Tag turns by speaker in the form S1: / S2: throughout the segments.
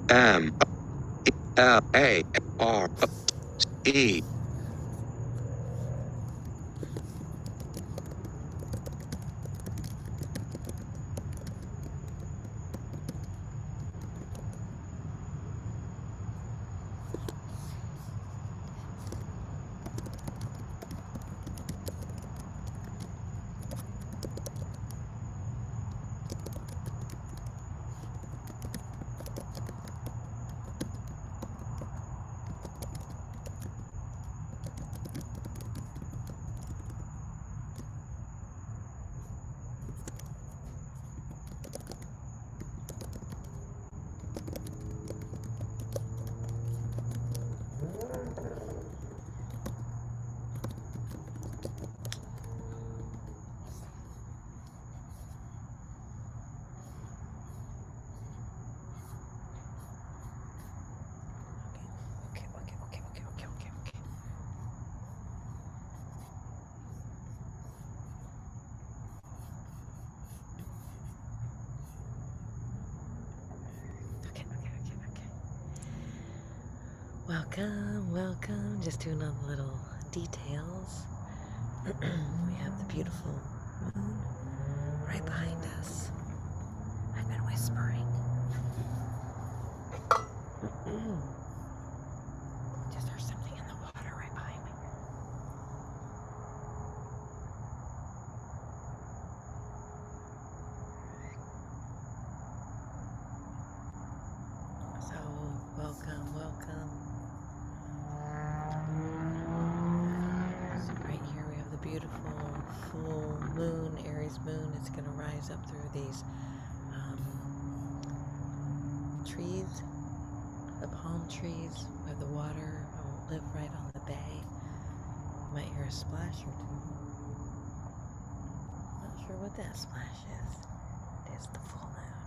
S1: M L A R E.
S2: Welcome. Just doing all the little details. We have the beautiful moon right behind us. I've been whispering. Just there's something in the water right behind me. So, welcome. So right here we have the beautiful full moon, Aries moon. It's going to rise up through these trees, the palm trees, where the water will live right on the bay. You might hear a splash or two. Not sure what that splash is. It is the full moon.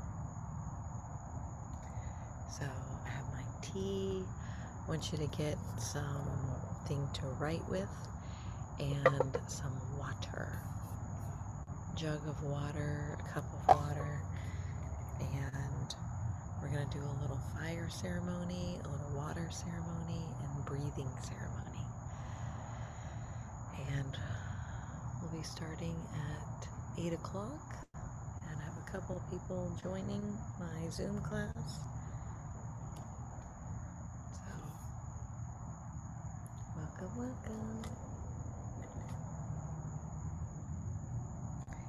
S2: So I have my tea. I want you to get something to write with and some water. Jug of water, a cup of water, and we're going to do a little fire ceremony, a little water ceremony, and breathing ceremony. And we'll be starting at 8 o'clock, and I have a couple of people joining my Zoom class. So, welcome.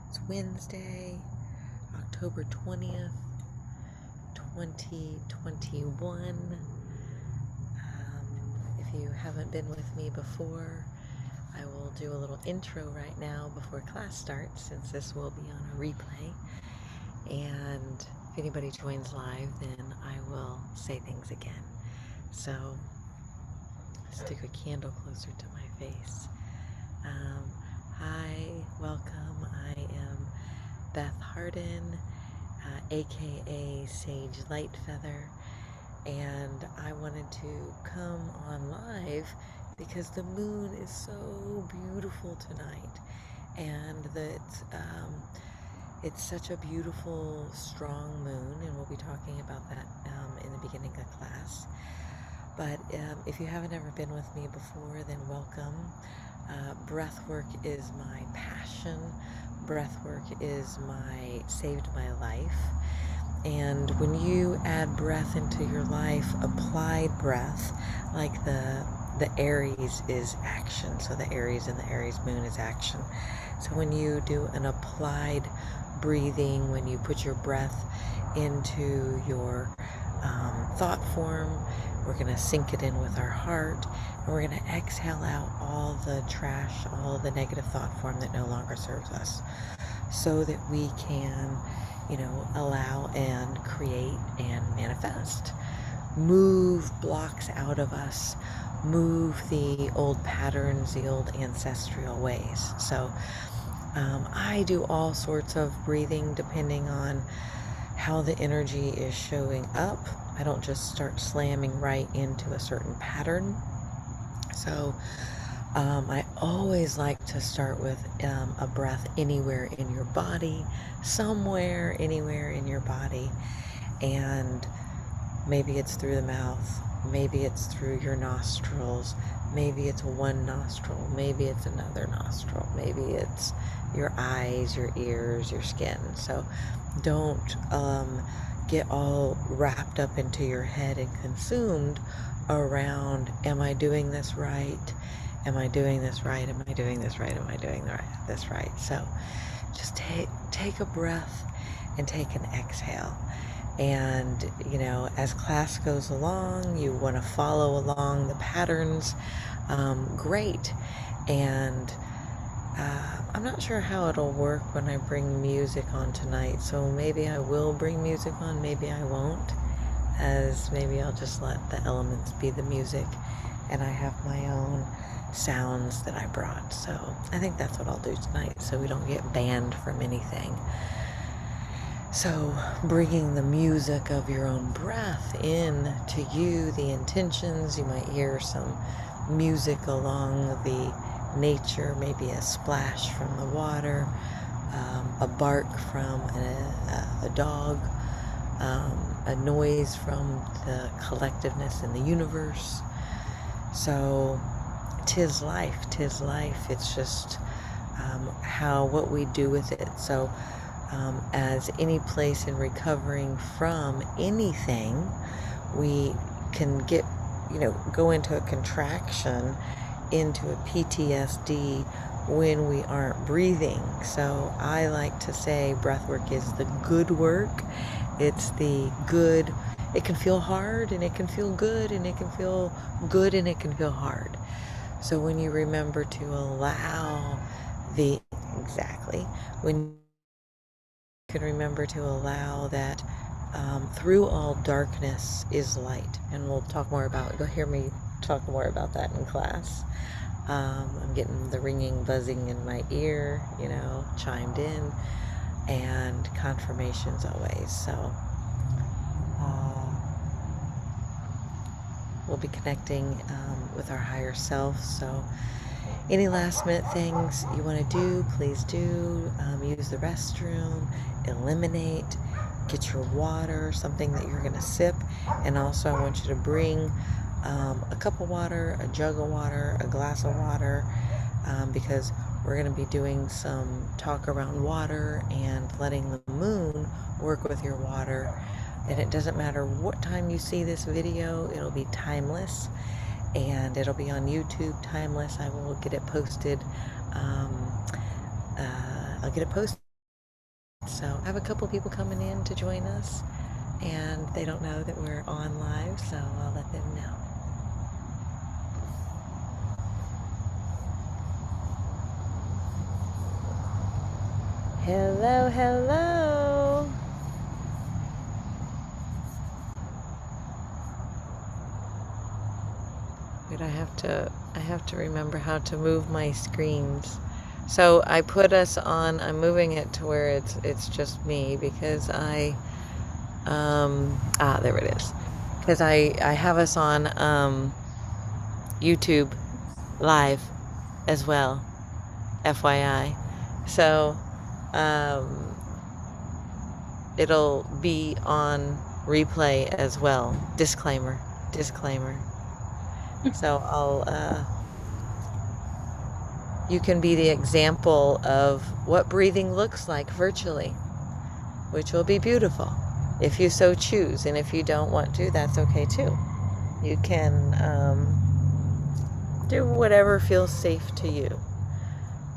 S2: It's Wednesday, October 20th. 2021. If you haven't been with me before, I will do a little intro right now before class starts, since this will be on a replay. And if anybody joins live, then I will say things again. So stick a candle closer to my face. Hi, welcome. I am Beth Hardin, aka Sage Lightfeather, and I wanted to come on live because the moon is so beautiful tonight, and that it's such a beautiful, strong moon, and we'll be talking about that in the beginning of class. But if you haven't ever been with me before, then welcome. Breathwork is my passion. Breathwork saved my life. And when you add breath into your life, applied breath, like the Aries is action. So the Aries and the Aries moon is action. So when you do an applied breathing, when you put your breath into your thought form, we're going to sink it in with our heart, and we're going to exhale out all the trash, all the negative thought form that no longer serves us, so that we can, allow and create and manifest. Move blocks out of us, move the old patterns, the old ancestral ways. So I do all sorts of breathing depending on how the energy is showing up. I don't just start slamming right into a certain pattern. So I always like to start with a breath anywhere in your body, somewhere, anywhere in your body. And Maybe it's through the mouth. Maybe it's through your nostrils. Maybe it's one nostril. Maybe it's another nostril. Maybe it's your eyes, your ears, your skin. So don't get all wrapped up into your head and consumed around, am I doing this right? Am I doing this right? Am I doing this right? Am I doing this right? So just take a breath and take an exhale. And, you know, as class goes along, you want to follow along the patterns. Great. And I'm not sure how it'll work when I bring music on tonight. So maybe I will bring music on, maybe I won't. As maybe I'll just let the elements be the music. And I have my own sounds that I brought. So I think that's what I'll do tonight, so we don't get banned from anything. So bringing the music of your own breath in to you, the intentions, you might hear some music along the nature, maybe a splash from the water, a bark from a dog, a noise from the collectiveness in the universe. So 'tis life, 'tis life. It's just what we do with it. So as any place in recovering from anything, we can get, go into a contraction, into a PTSD when we aren't breathing. So I like to say breathwork is the good work. It's the good. It can feel hard and it can feel good and it can feel good and it can feel hard. So when you remember to allow when you can remember to allow that through all darkness is light. And we'll talk more about, you'll hear me talk more about that in class. I'm getting the ringing, buzzing in my ear, chimed in, and confirmations always. So we'll be connecting with our higher self. So any last minute things you want to do, please do. Use the restroom, eliminate, get your water, something that you're going to sip. And also I want you to bring a cup of water, a jug of water, a glass of water, because we're going to be doing some talk around water and letting the moon work with your water. And it doesn't matter what time you see this video, it'll be timeless. And it'll be on YouTube, timeless. I will get it posted. I'll get it posted. So I have a couple people coming in to join us, and they don't know that we're on live, so I'll let them know. Hello, hello. Wait, I have to remember how to move my screens. So I put us on, I'm moving it to where it's just me, because there it is. Because I have us on YouTube live as well, FYI. So it'll be on replay as well. Disclaimer. So you can be the example of what breathing looks like virtually, which will be beautiful if you so choose. And if you don't want to, that's okay too. You can do whatever feels safe to you.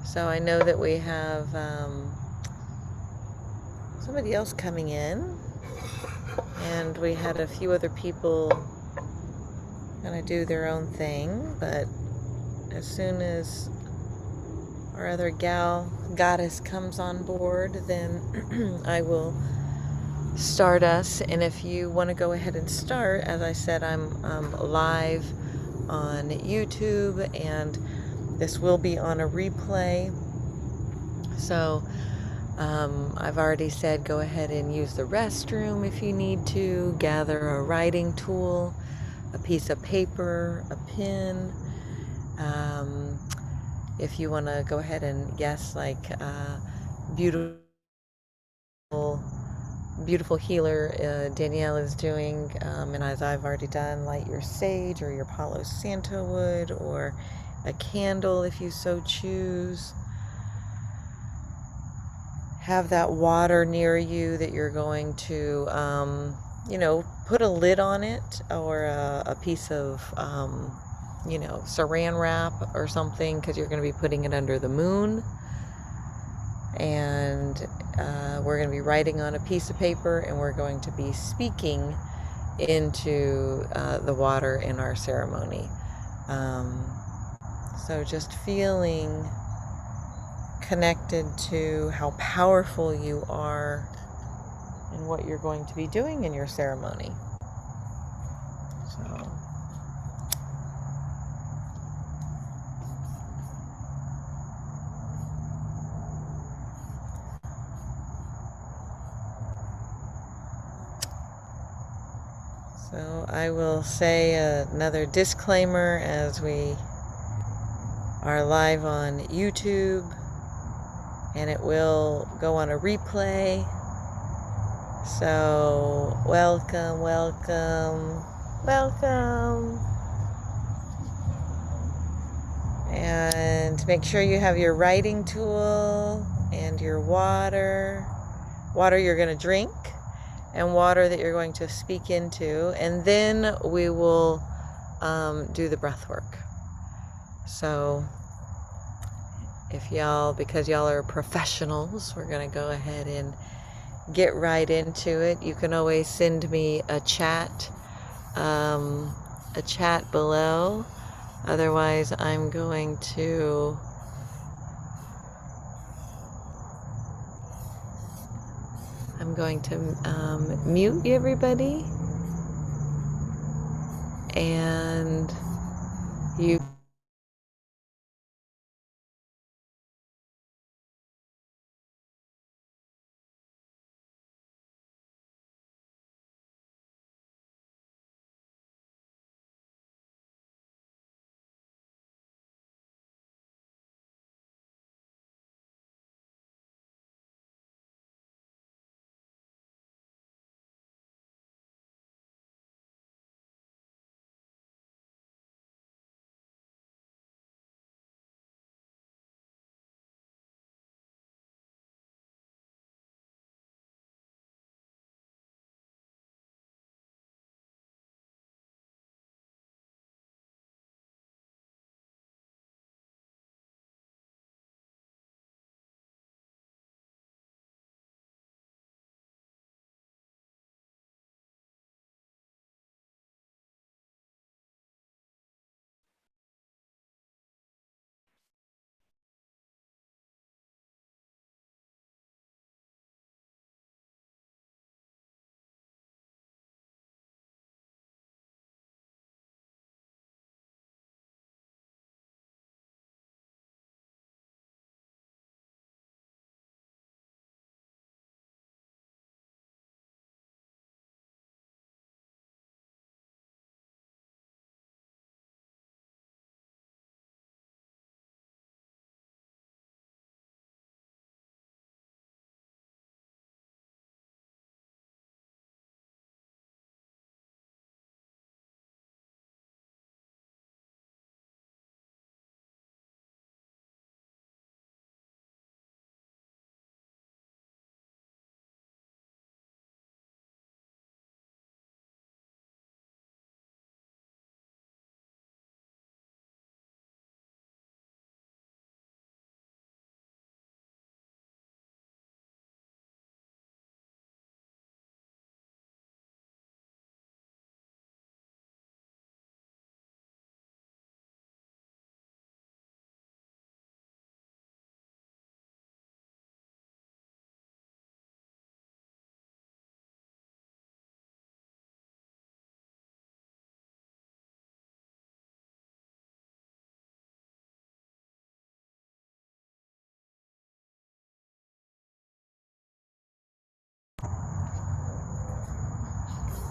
S2: So I know that we have somebody else coming in, and we had a few other people gonna do their own thing, but as soon as our other goddess comes on board, then I will start us. And if you want to go ahead and start, as I said, I'm live on YouTube, and this will be on a replay. So I've already said go ahead and use the restroom if you need to, gather a writing tool, a piece of paper, a pen. If you want to go ahead and guess, like beautiful beautiful healer Danielle is doing, and as I've already done, light your sage or your Palo Santo wood or a candle if you so choose. Have that water near you that you're going to, put a lid on it or a piece of, saran wrap or something, because you're going to be putting it under the moon. And we're going to be writing on a piece of paper, and we're going to be speaking into the water in our ceremony. So just feeling connected to how powerful you are and what you're going to be doing in your ceremony. So I will say another disclaimer as we are live on YouTube, and it will go on a replay. So welcome, welcome, welcome. And make sure you have your writing tool and your water you're going to drink, and water that you're going to speak into, and then we will do the breath work. So because y'all are professionals, we're going to go ahead and get right into it. You can always send me a chat below. Otherwise, I'm going to mute everybody, and you.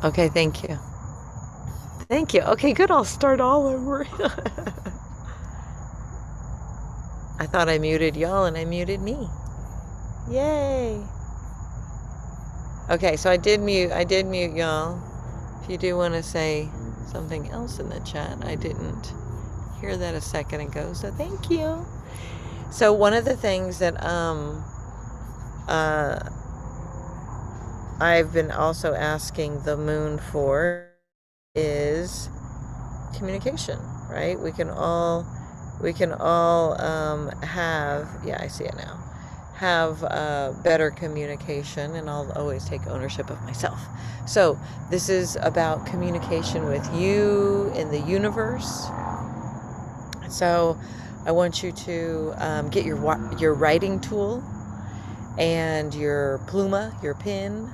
S2: Okay, thank you. Thank you. Okay, good. I'll start all over. I thought I muted y'all and I muted me. Yay. Okay, so I did mute y'all. If you do want to say something else in the chat, I didn't hear that a second ago, so thank you. So one of the things that I've been also asking the moon for is communication, right? We can all have, yeah, I see it now, have better communication, and I'll always take ownership of myself. So this is about communication with you in the universe. So I want you to get your writing tool and your pluma, your pen,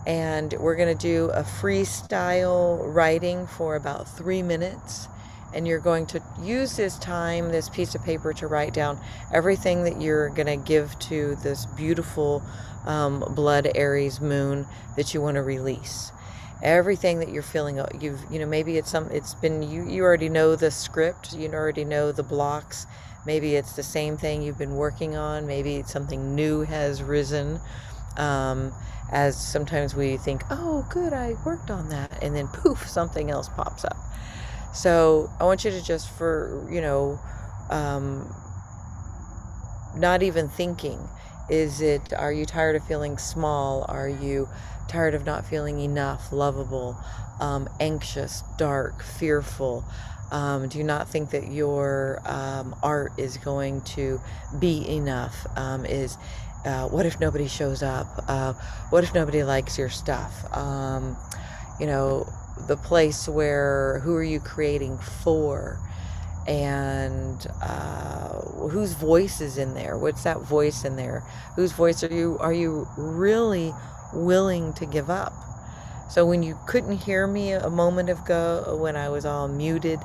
S2: and we're going to do a freestyle writing for about 3 minutes. And you're going to use this time, this piece of paper, to write down everything that you're going to give to this beautiful blood Aries moon that you want to release. Everything that you're feeling, maybe it's been, you already know the script, you already know the blocks. Maybe it's the same thing you've been working on. Maybe something new has risen. As sometimes we think, oh, good, I worked on that. And then poof, something else pops up. So I want you to just, not even thinking, are you tired of feeling small? Are you tired of not feeling enough, lovable, anxious, dark, fearful? Do you not think that your art is going to be enough? What if nobody shows up? What if nobody likes your stuff? The place where, who are you creating for? And whose voice is in there? What's that voice in there? Whose voice are you really willing to give up? So when you couldn't hear me a moment ago when I was all muted,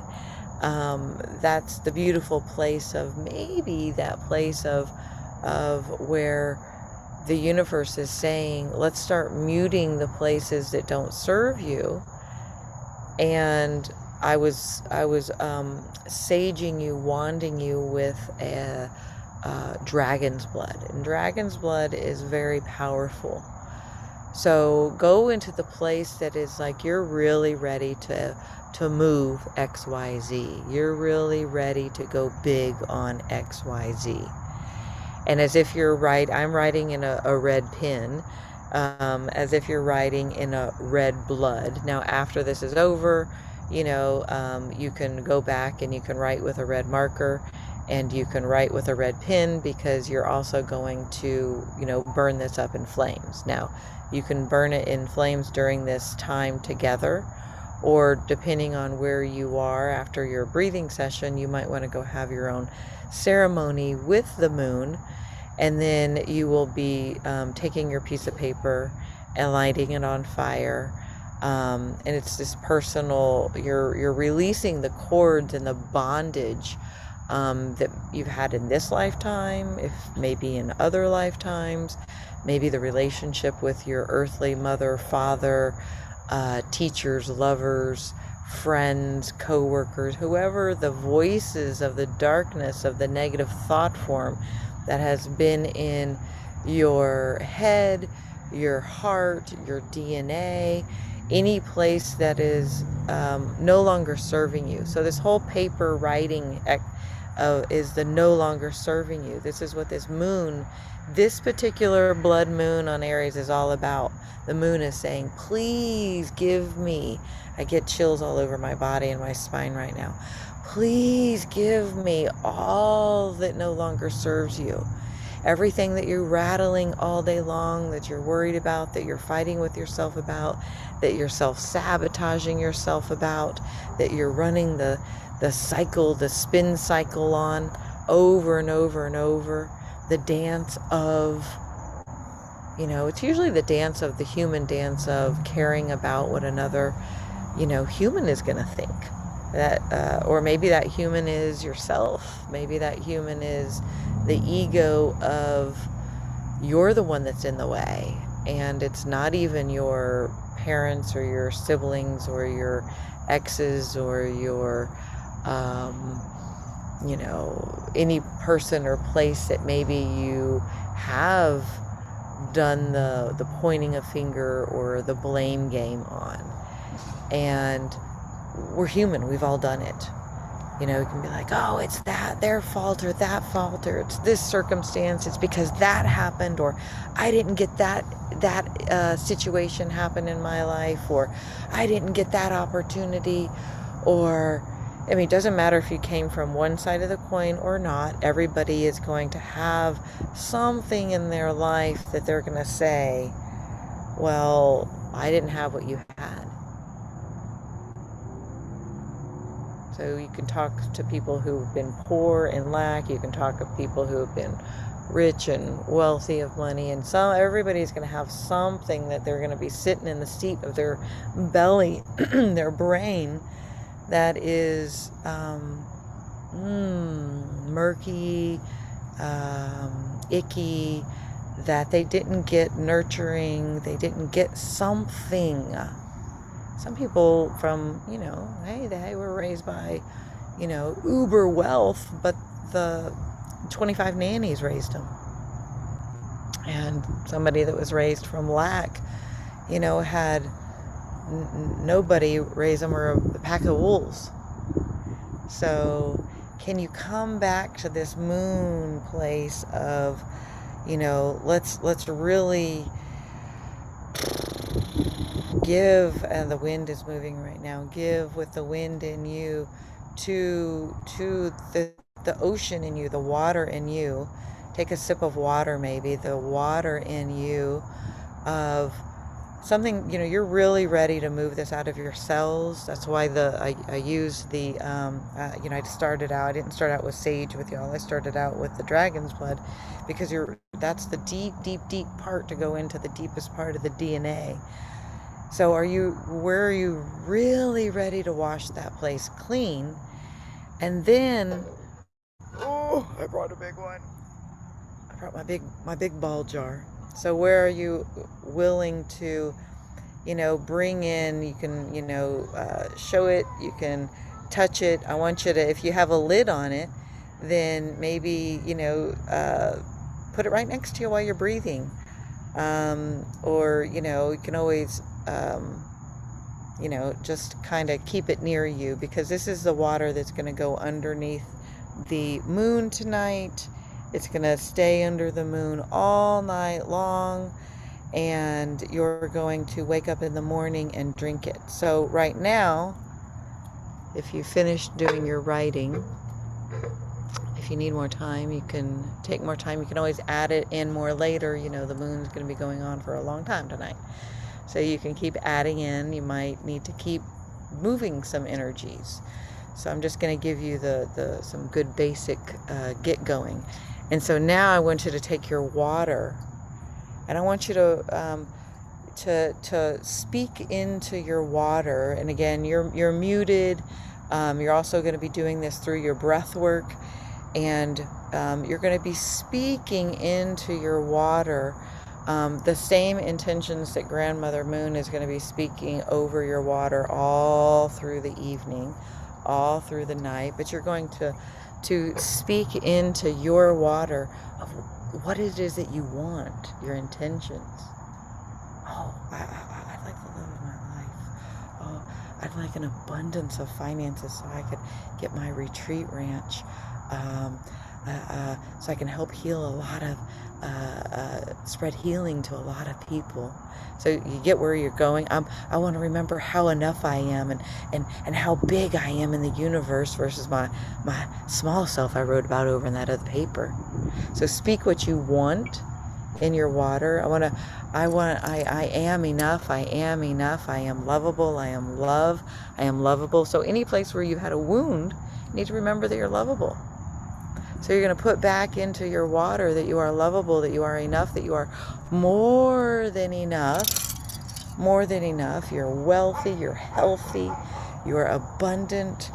S2: that's the beautiful place of, maybe that place of where the universe is saying, let's start muting the places that don't serve you. And I was saging you, wanding you with a dragon's blood. And dragon's blood is very powerful. So go into the place that is like, you're really ready to move XYZ. You're really ready to go big on XYZ. And as if I'm writing in a red pen, as if you're writing in a red blood. Now, after this is over, you can go back and you can write with a red marker, and you can write with a red pen, because you're also going to, burn this up in flames. Now, you can burn it in flames during this time together, or depending on where you are after your breathing session, you might want to go have your own ceremony with the moon. And then you will be taking your piece of paper and lighting it on fire. And it's this personal, you're releasing the cords and the bondage that you've had in this lifetime, if maybe in other lifetimes, maybe the relationship with your earthly mother, father, teachers, lovers, friends, co-workers, whoever the voices of the darkness of the negative thought form that has been in your head, your heart, your DNA, any place that is no longer serving you. So this whole paper writing is the no longer serving you. This is what this particular blood moon on Aries is all about. The moon is saying, please give me, I get chills all over my body and my spine right now. Please give me all that no longer serves you. Everything that you're rattling all day long, that you're worried about, that you're fighting with yourself about, that you're self-sabotaging yourself about, that you're running the cycle, the spin cycle on over and over and over. The dance of, it's usually the dance of the human dance of caring about what another, human is going to think. That, or maybe that human is yourself. Maybe that human is the ego of, you're the one that's in the way. And it's not even your parents or your siblings or your exes or your, any person or place that maybe you have done the pointing a finger or the blame game on. And we're human. We've all done it. You know, it can be like, oh, it's their fault or that fault, or it's this circumstance. It's because that happened, or I didn't get that situation happen in my life, or I didn't get that opportunity, or, I mean, it doesn't matter if you came from one side of the coin or not. Everybody is going to have something in their life that they're going to say, well, I didn't have what you had. So you can talk to people who've been poor and lack. You can talk to people who have been rich and wealthy of money. And everybody's going to have something that they're going to be sitting in the seat of their belly, their brain, that is murky, icky, that they didn't get nurturing. They didn't get something. Some people from, hey, they were raised by, uber wealth, but the 25 nannies raised them. And somebody that was raised from lack, had nobody raise them, or a pack of wolves. So can you come back to this moon place of, let's really give, and the wind is moving right now, give with the wind in you to the ocean in you, the water in you. Take a sip of water, maybe, the water in you of something, you're really ready to move this out of your cells. That's why I use the, I started out, I didn't start out with sage with y'all. I started out with the dragon's blood, because that's the deep part to go into the deepest part of the DNA. So where are you really ready to wash that place clean? And then, I brought a big one. I brought my big ball jar. So where are you willing to, bring in, you can, show it, you can touch it. I want you to, if you have a lid on it, then maybe, put it right next to you while you're breathing. Or, you can always, just kind of keep it near you, because this is the water that's going to go underneath the moon tonight. It's going to stay under the moon all night long, and you're going to wake up in the morning and drink it. So right now, if you finish doing your writing, if you need more time, you can take more time. You can always add it in more later. The moon's going to be going on for a long time tonight. So you can keep adding in. You might need to keep moving some energies. So I'm just going to give you some good basic get going. And so now I want you to take your water, and I want you to speak into your water. And again, you're muted. You're also going to be doing this through your breath work, and you're going to be speaking into your water the same intentions that Grandmother Moon is going to be speaking over your water all through the evening, all through the night. But you're going to speak into your water of what it is that you want, your intentions. Oh, I'd like the love of my life. Oh, I'd like an abundance of finances so I could get my retreat ranch. So I can help heal a lot of, spread healing to a lot of people. So you get where you're going. I want to remember how enough I am, and how big I am in the universe versus my small self I wrote about over in that other paper. So speak what you want in your water. I am enough. I am enough. I am lovable. I am love. I am lovable. So any place where you've had a wound, you need to remember that you're lovable. So you're going to put back into your water that you are lovable, that you are enough, that you are more than enough, more than enough. You're wealthy, you're healthy, you're abundant.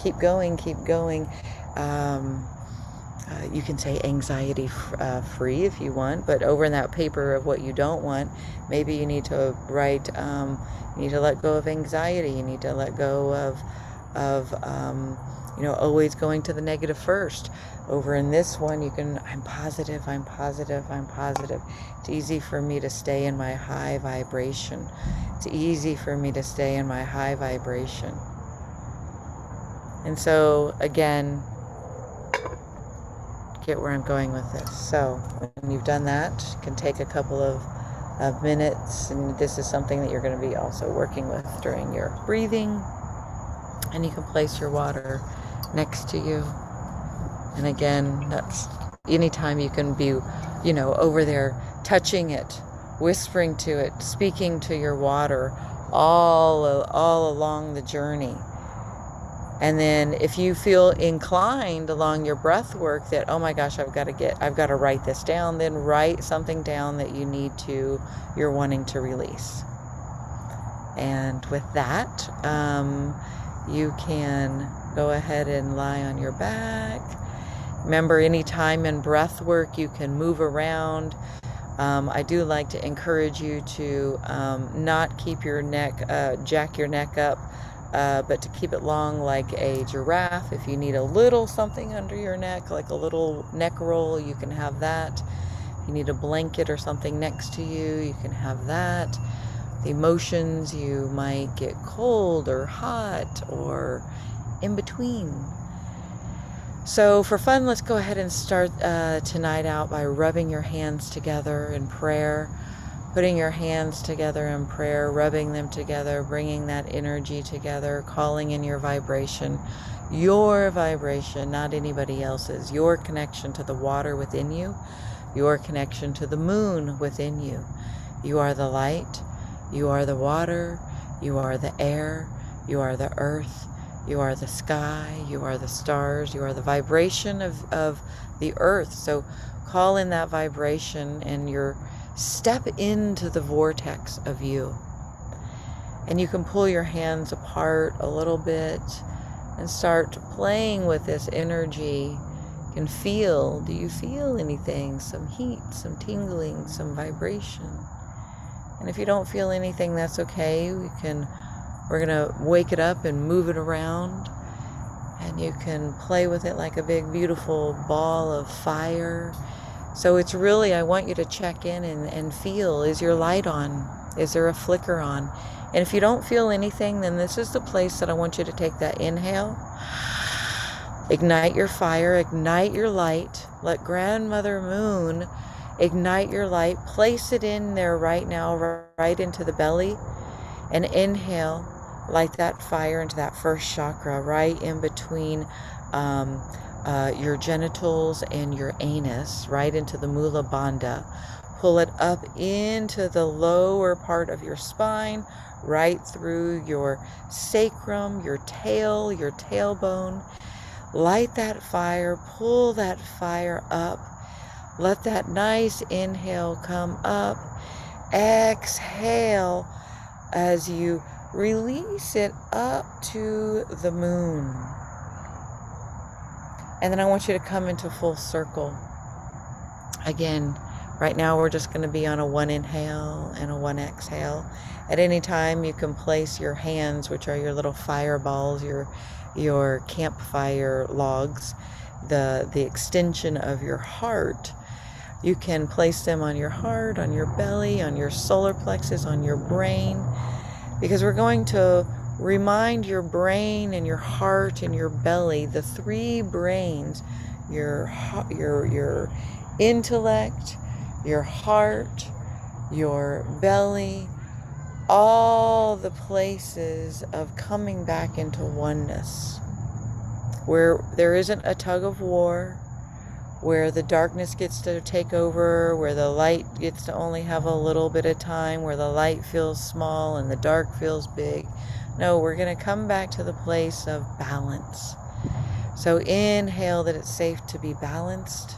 S2: Keep going, keep going. You can say anxiety free if you want, but over in that paper of what you don't want, maybe you need to write, you need to let go of anxiety. You need to let go of always going to the negative first. Over in this one, you can, I'm positive, I'm positive, I'm positive. It's easy for me to stay in my high vibration. It's easy for me to stay in my high vibration. And so, again, get where I'm going with this. So, when you've done that, you can take a couple of minutes, and this is something that you're going to be also working with during your breathing. And you can place your water next to you. And again, that's anytime you can be, over there touching it, whispering to it, speaking to your water all along the journey. And then if you feel inclined along your breath work that, oh my gosh, I've got to write this down, then write something down that you're wanting to release. And with that, you can go ahead and lie on your back. Remember, anytime in breath work, you can move around. I do like to encourage you to not keep your neck, jack your neck up, but to keep it long like a giraffe. If you need a little something under your neck, like a little neck roll, you can have that. If you need a blanket or something next to you, you can have that. The emotions, you might get cold or hot or in between. So for fun, let's go ahead and start tonight out by rubbing your hands together in prayer. Putting your hands together in prayer, rubbing them together, bringing that energy together, calling in your vibration, not anybody else's, your connection to the water within you, your connection to the moon within you. You are the light, you are the water, you are the air, you are the earth, you are the sky, you are the stars, you are the vibration of the earth. So call in that vibration and step into the vortex of you. And you can pull your hands apart a little bit and start playing with this energy. You can feel, do you feel anything? Some heat, some tingling, some vibration. And if you don't feel anything, that's okay. We're gonna wake it up and move it around. And you can play with it like a big, beautiful ball of fire. So it's really, I want you to check in and feel, is your light on? Is there a flicker on? And if you don't feel anything, then this is the place that I want you to take that inhale. Ignite your fire, ignite your light. Let Grandmother Moon ignite your light. Place it in there right now, right into the belly. And inhale, light that fire into that first chakra, right in between your genitals and your anus, right into the Mula Bandha. Pull it up into the lower part of your spine, right through your sacrum, your tail, your tailbone. Light that fire, pull that fire up. Let that nice inhale come up. Exhale as you release it up to the moon. And then I want you to come into full circle. Again, right now we're just going to be on a 1 inhale and a 1 exhale. At any time you can place your hands, which are your little fireballs, your campfire logs, the extension of your heart. You can place them on your heart, on your belly, on your solar plexus, on your brain, because we're going to remind your brain and your heart and your belly, the 3 brains, your intellect, your heart, your belly, all the places of coming back into oneness, where there isn't a tug of war, where the darkness gets to take over, where the light gets to only have a little bit of time, where the light feels small and the dark feels big. No, we're going to come back to the place of balance. So inhale that it's safe to be balanced,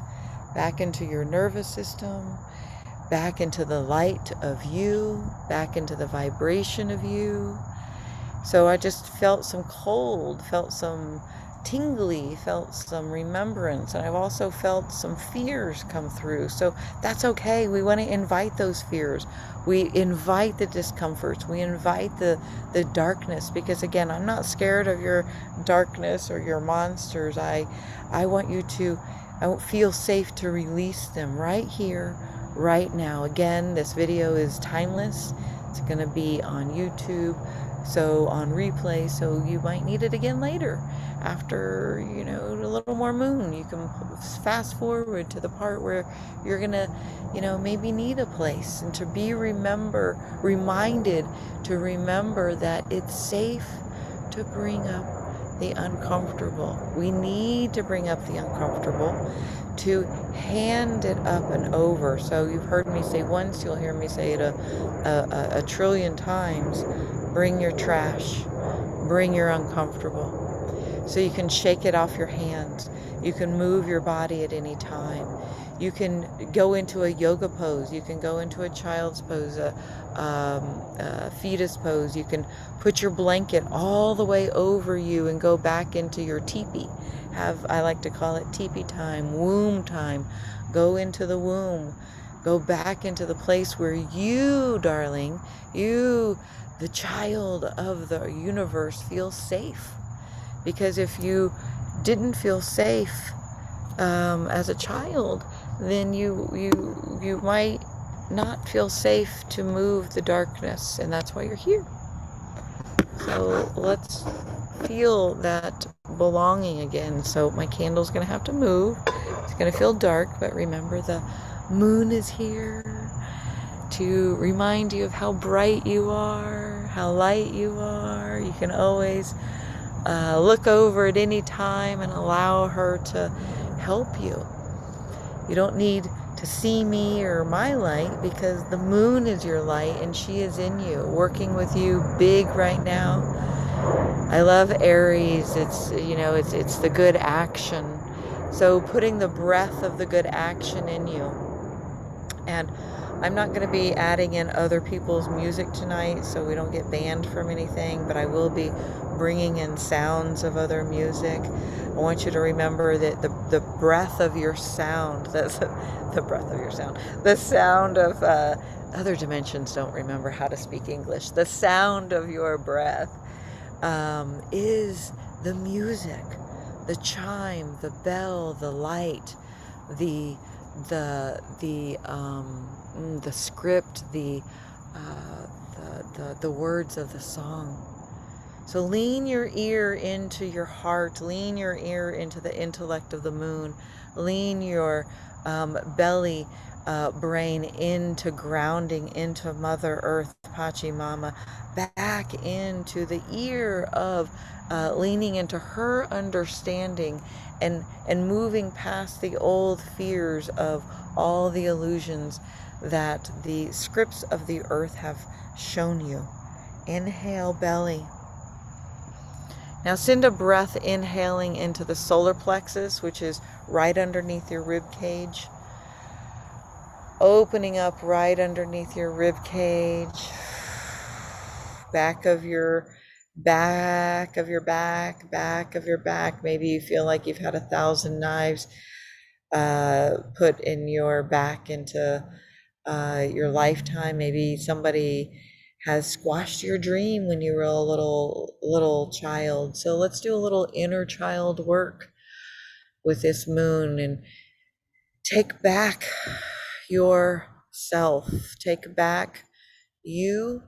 S2: back into your nervous system, back into the light of you, back into the vibration of you. So I just felt some cold, felt some tingly, felt some remembrance, and I've also felt some fears come through. So that's okay. We want to invite those fears. We invite the discomforts. We invite the darkness, because again, I'm not scared of your darkness or your monsters. I want you to I feel safe to release them right here, right now. Again, this video is timeless. It's going to be on YouTube, so on replay, so you might need it again later after, you know, a little more moon. You can fast forward to the part where you're going to, you know, maybe need a place, and to be reminded to remember that it's safe to bring up the uncomfortable. We need to bring up the uncomfortable, to hand it up and over. So you've heard me say once, you'll hear me say it a trillion times. Bring your trash, bring your uncomfortable. So you can shake it off your hands. You can move your body at any time. You can go into a yoga pose. You can go into a child's pose, a fetus pose. You can put your blanket all the way over you and go back into your teepee. I like to call it teepee time, womb time. Go into the womb. Go back into the place where you, darling, you, the child of the universe, feels safe. Because if you didn't feel safe as a child, then you might not feel safe to move the darkness, and that's why you're here. So let's feel that belonging again. So my candle's gonna have to move. It's gonna feel dark, but remember the moon is here to remind you of how bright you are, how light you are. You can always look over at any time and allow her to help you. You don't need to see me or my light, because the moon is your light and she is in you, working with you big right now. I love Aries. It's, you know, it's the good action. So putting the breath of the good action in you. And I'm not going to be adding in other people's music tonight, so we don't get banned from anything, but I will be bringing in sounds of other music. I want you to remember that the breath of your sound, that's the breath of your sound, the sound of other dimensions don't remember how to speak English. The sound of your breath is the music, the chime, the bell, the light, the script, the words of the song. So lean your ear into your heart, lean your ear into the intellect of the moon, lean your belly brain into grounding into Mother Earth, Pachamama, back into the ear of leaning into her understanding, and moving past the old fears of all the illusions that the scripts of the earth have shown you. Inhale, belly. Now send a breath inhaling into the solar plexus, which is right underneath your rib cage. Opening up right underneath your rib cage. Back of your back. Maybe you feel like you've had 1,000 knives put in your back into your lifetime. Maybe somebody has squashed your dream when you were a little child. So let's do a little inner child work with this moon, and take back yourself. Take back you,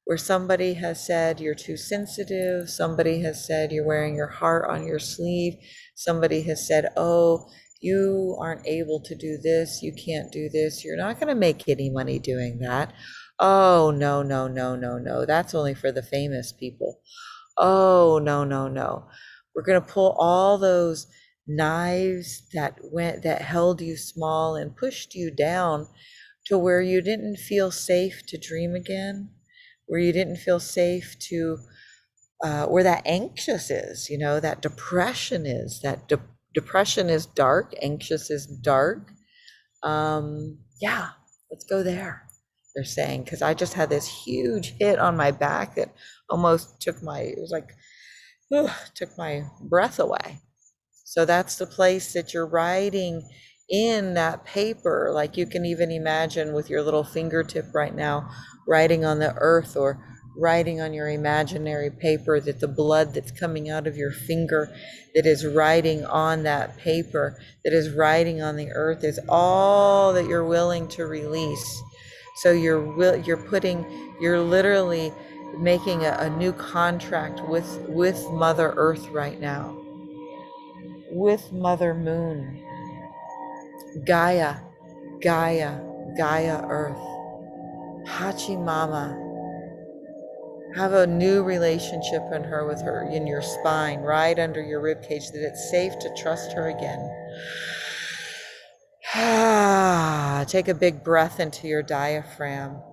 S2: where somebody has said you're too sensitive. Somebody has said you're wearing your heart on your sleeve. Somebody has said, oh, you aren't able to do this. You can't do this. You're not going to make any money doing that. Oh, no, no, no, no, no. That's only for the famous people. Oh, no, no, no. We're going to pull all those knives that held you small and pushed you down to where you didn't feel safe to dream again, where you didn't feel safe to, where that anxious is, you know, that depression is, depression is dark, anxious is dark. Yeah, let's go there, they're saying, because I just had this huge hit on my back that almost took it was like Took my breath away. So that's the place that you're writing in that paper. Like you can even imagine with your little fingertip right now, writing on the earth or writing on your imaginary paper, that the blood that's coming out of your finger that is writing on that paper, that is writing on the earth, is all that you're willing to release. So you're literally making a new contract with Mother Earth right now, with Mother Moon, Gaia, Gaia, Gaia Earth, Pachamama. Have a new relationship in her, with her in your spine, right under your rib cage, that it's safe to trust her again. Take a big breath into your diaphragm.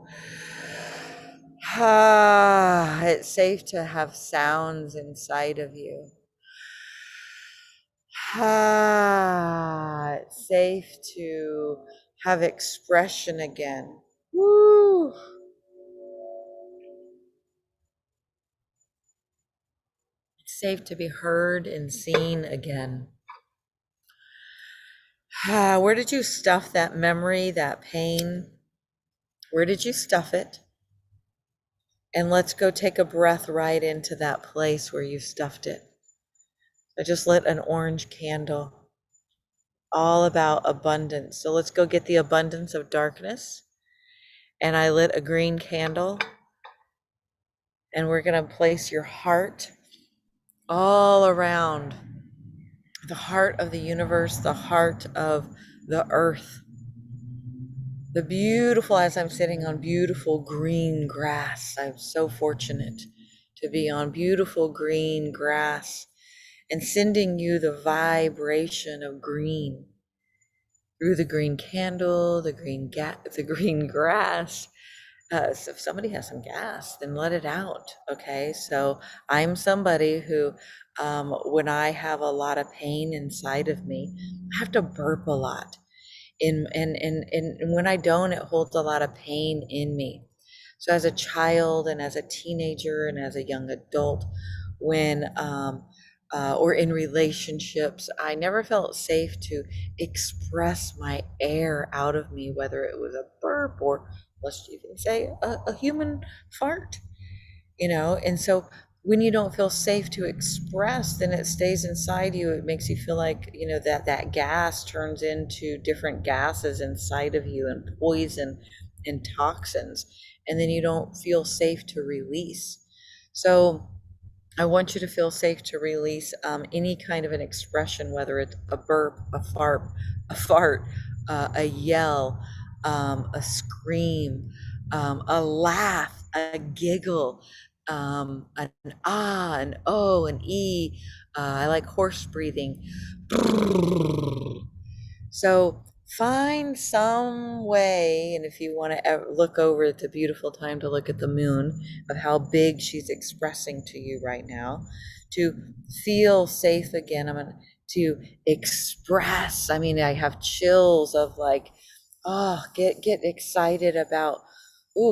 S2: It's safe to have sounds inside of you. It's safe to have expression again. Woo! It's safe to be heard and seen again. Where did you stuff that memory, that pain? Where did you stuff it? And let's go take a breath right into that place where you stuffed it. I just lit an orange candle, all about abundance. So let's go get the abundance of darkness. And I lit a green candle, and we're going to place your heart all around the heart of the universe, the heart of the earth. The beautiful, as I'm sitting on beautiful green grass, I'm so fortunate to be on beautiful green grass, and sending you the vibration of green through the green candle, the green grass. So if somebody has some gas, then let it out. Okay. So I'm somebody who, when I have a lot of pain inside of me, I have to burp a lot. And when I don't, it holds a lot of pain in me. So as a child and as a teenager and as a young adult, when or in relationships, I never felt safe to express my air out of me, whether it was a burp or, let's even say, a human fart, and so when you don't feel safe to express, then it stays inside you. It makes you feel like, that gas turns into different gases inside of you, and poison and toxins, and then you don't feel safe to release. So I want you to feel safe to release any kind of an expression, whether it's a burp, a yell, a scream, a laugh, a giggle, an ah, an oh, an e. I like horse breathing. So find some way, and if you want to look over at the beautiful time to look at the moon, of how big she's expressing to you right now, to feel safe again. I'm going to express. I mean, I have chills of like, get excited about,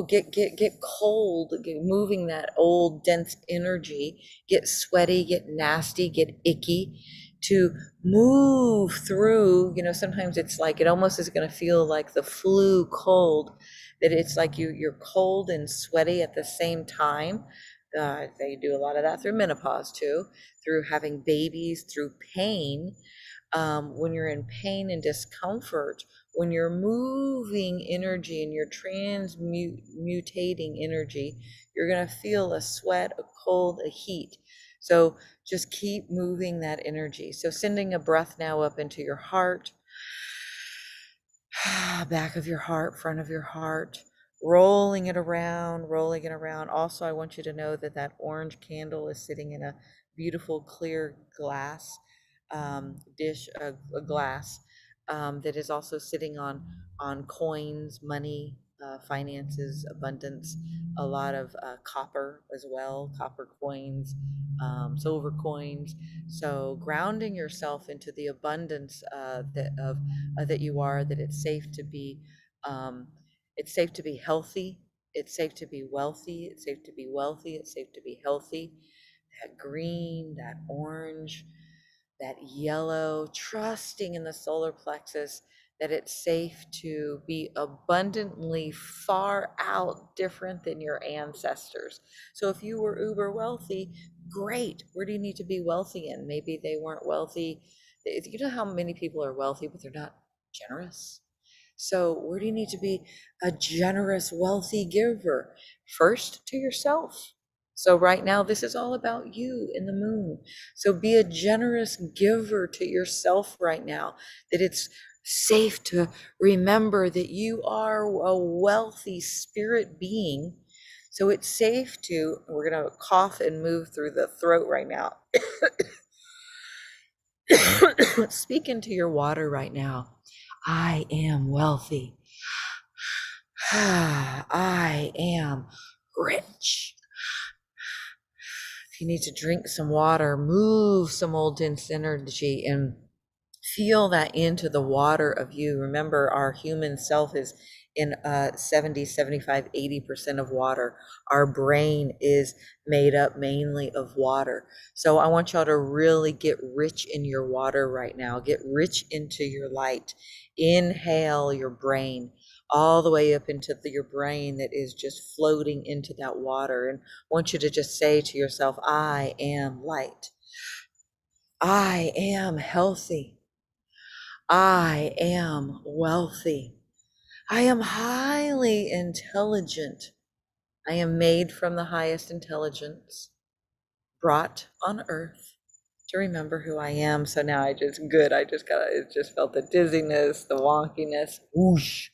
S2: get cold, get moving that old dense energy, get sweaty, get nasty, get icky, to move through. Sometimes it's like, it almost is going to feel like the flu cold, that it's like you're cold and sweaty at the same time. They do a lot of that through menopause too, through having babies, through pain. When you're in pain and discomfort, when you're moving energy and you're transmutating energy, you're going to feel a sweat, a cold, a heat. So just keep moving that energy. So sending a breath now up into your heart, back of your heart, front of your heart, rolling it around, rolling it around. Also, I want you to know that that orange candle is sitting in a beautiful clear glass dish, a glass that is also sitting on coins, money, finances, abundance, a lot of copper as well, copper coins, silver coins. So grounding yourself into the abundance that you are, that um, it's safe to be healthy, it's safe to be wealthy, it's safe to be wealthy, it's safe to be healthy. that green, that orange, that yellow, trusting in the solar plexus that it's safe to be abundantly far out different than your ancestors. So if you were uber wealthy, great. Where do you need to be wealthy in? Maybe they weren't wealthy. You know how many people are wealthy, but they're not generous? So where do you need to be a generous, wealthy giver? First to yourself. So right now, this is all about you in the moon. So be a generous giver to yourself right now, that it's safe to remember that you are a wealthy spirit being. So it's safe to, we're going to cough and move through the throat right now. Speak into your water right now. I am wealthy. I am rich. If you need to drink some water, move some old dense energy and feel that into the water of you. Remember, our human self is in 70, 75, 80% of water. Our brain is made up mainly of water. So I want y'all to really get rich in your water right now. Get rich into your light. Inhale your brain all the way up into your brain that is just floating into that water. And I want you to just say to yourself, I am light. I am healthy. I am wealthy. I am highly intelligent. I am made from the highest intelligence, brought on earth to remember who I am. So now I just it just felt the dizziness, the wonkiness. Whoosh,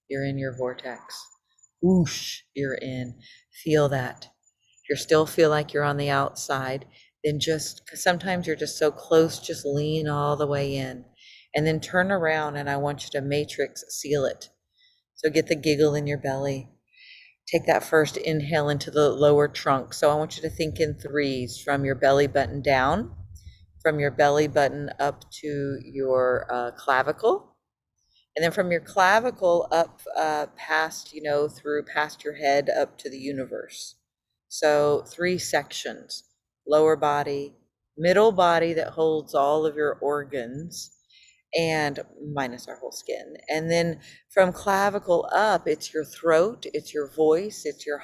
S2: you're in your vortex. Whoosh, you're in. Feel that. If you still feel like you're on the outside, then just, 'cause sometimes you're just so close, just lean all the way in. And then turn around and I want you to matrix seal it. So get the giggle in your belly. Take that first inhale into the lower trunk. So I want you to think in threes from your belly button down, from your belly button up to your clavicle, and then from your clavicle up past, through past your head up to the universe. So 3 sections: lower body, middle body that holds all of your organs, and minus our whole skin. And then from clavicle up, it's your throat, it's your voice, it's your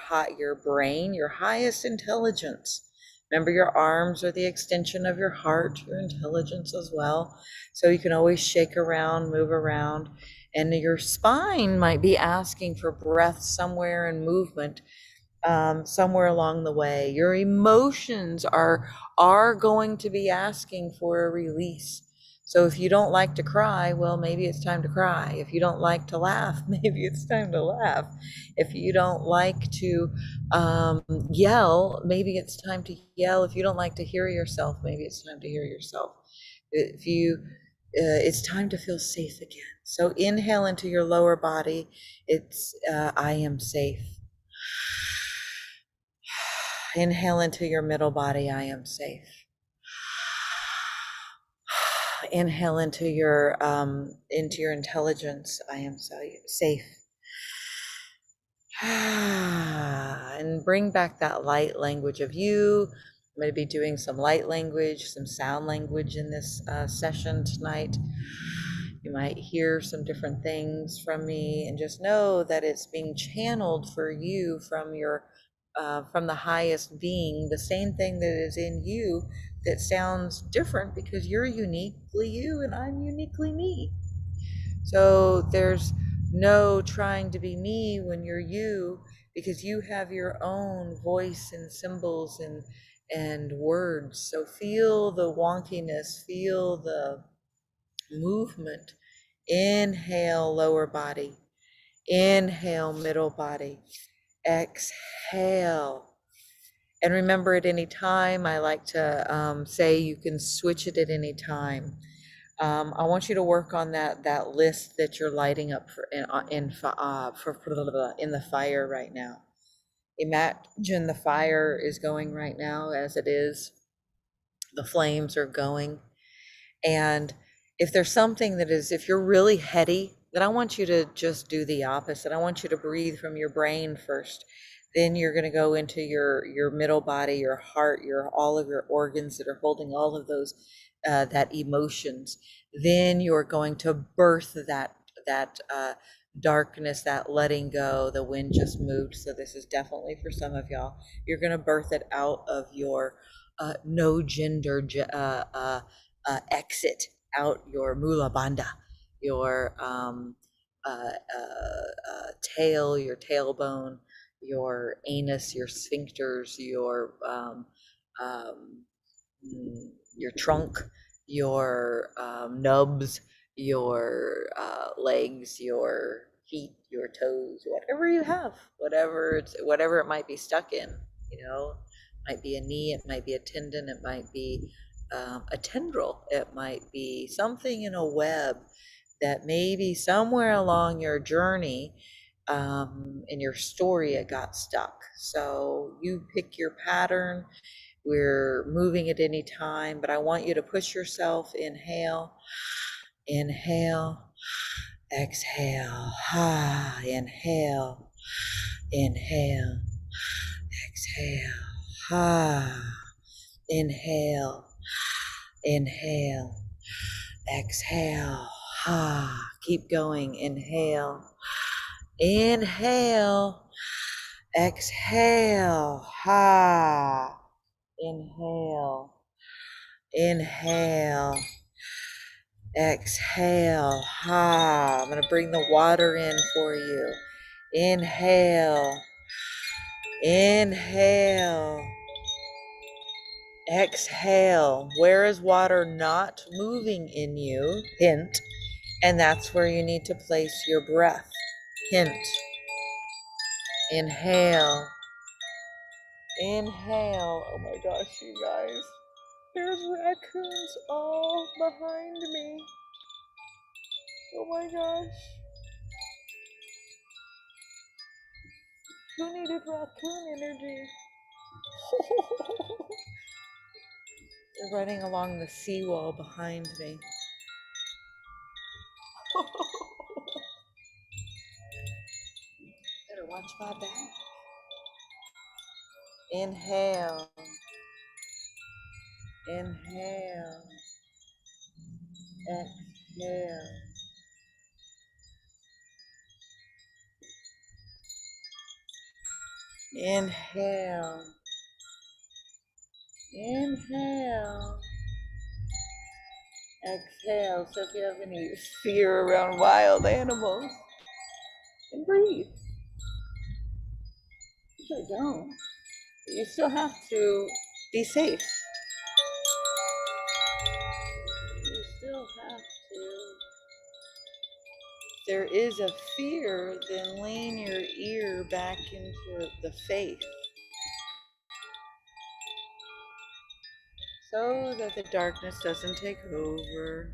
S2: brain, your highest intelligence. Remember, your arms are the extension of your heart, your intelligence as well. So you can always shake around, move around, and your spine might be asking for breath somewhere in movement, somewhere along the way. Your emotions are going to be asking for a release. So if you don't like to cry, well, maybe it's time to cry. If you don't like to laugh, maybe it's time to laugh. If you don't like to yell, maybe it's time to yell. If you don't like to hear yourself, maybe it's time to hear yourself. If you, it's time to feel safe again. So inhale into your lower body. It's, I am safe. Inhale into your middle body. I am safe. Inhale into your intelligence. I am so safe. And bring back that light language of you. I'm going to be doing some light language, some sound language in this session tonight. You might hear some different things from me, and just know that it's being channeled for you from your from the highest being, the same thing that is in you that sounds different because you're uniquely you and I'm uniquely me. So there's no trying to be me when you're you, because you have your own voice and symbols and words. So feel the wonkiness, feel the movement. Inhale, lower body. Inhale, middle body. Exhale. And remember, at any time, I like to say you can switch it at any time. I want you to work on that list that you're lighting up in the fire right now. Imagine the fire is going right now as it is. The flames are going. And if there's something that is, if you're really heady, then I want you to just do the opposite. I want you to breathe from your brain first. Then you're going to go into your middle body, your heart, your all of your organs that are holding all of those that emotions. Then you're going to birth that darkness, that letting go. The wind just moved, so this is definitely for some of y'all. You're going to birth it out of your no gender exit, out your mula bandha, your tail, your tailbone, your anus, your sphincters, um, your trunk, your nubs, your legs, your feet, your toes, whatever you have, whatever it might be stuck in. You know, might be a knee, it might be a tendon, it might be a tendril, it might be something in a web that maybe somewhere along your journey, in your story, it got stuck. So you pick your pattern. We're moving at any time, but I want you to push yourself. Inhale, inhale, exhale. Ah, inhale, inhale, exhale. Ah, inhale, inhale, exhale. Ah, keep going. Inhale, inhale, exhale. Ha. Inhale, inhale, exhale. Ha. I'm going to bring the water in for you. Inhale, inhale, exhale. Where is water not moving in you? Hint. And that's where you need to place your breath. Hint. Inhale, inhale. Oh my gosh, you guys. There's raccoons all behind me. Oh my gosh. Who needed raccoon energy? They're running along the seawall behind me. Better watch my back. Inhale. Inhale. Exhale. Inhale. Inhale. Exhale. So if you have any fear around wild animals, then breathe. Usually don't. But you still have to be safe. You still have to. If there is a fear, then lean your ear back into the faith so that the darkness doesn't take over.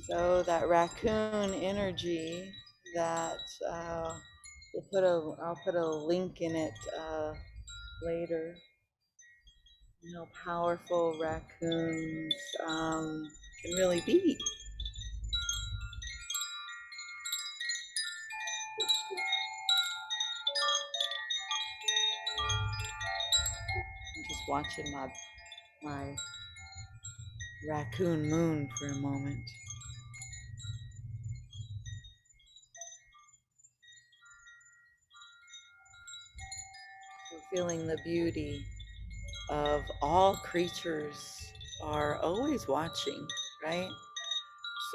S2: So that raccoon energy that I'll put a link in it later. How powerful raccoons can really be. I'm just watching my raccoon moon for a moment. So feeling the beauty of all creatures are always watching, right?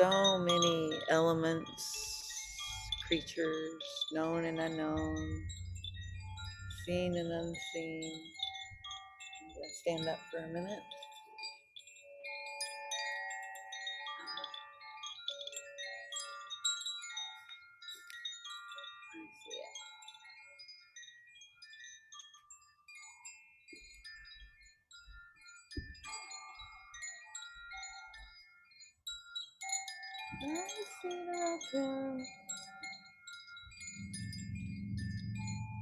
S2: So many elements, creatures, known and unknown, seen and unseen. I'm gonna stand up for a minute. I see the raccoon.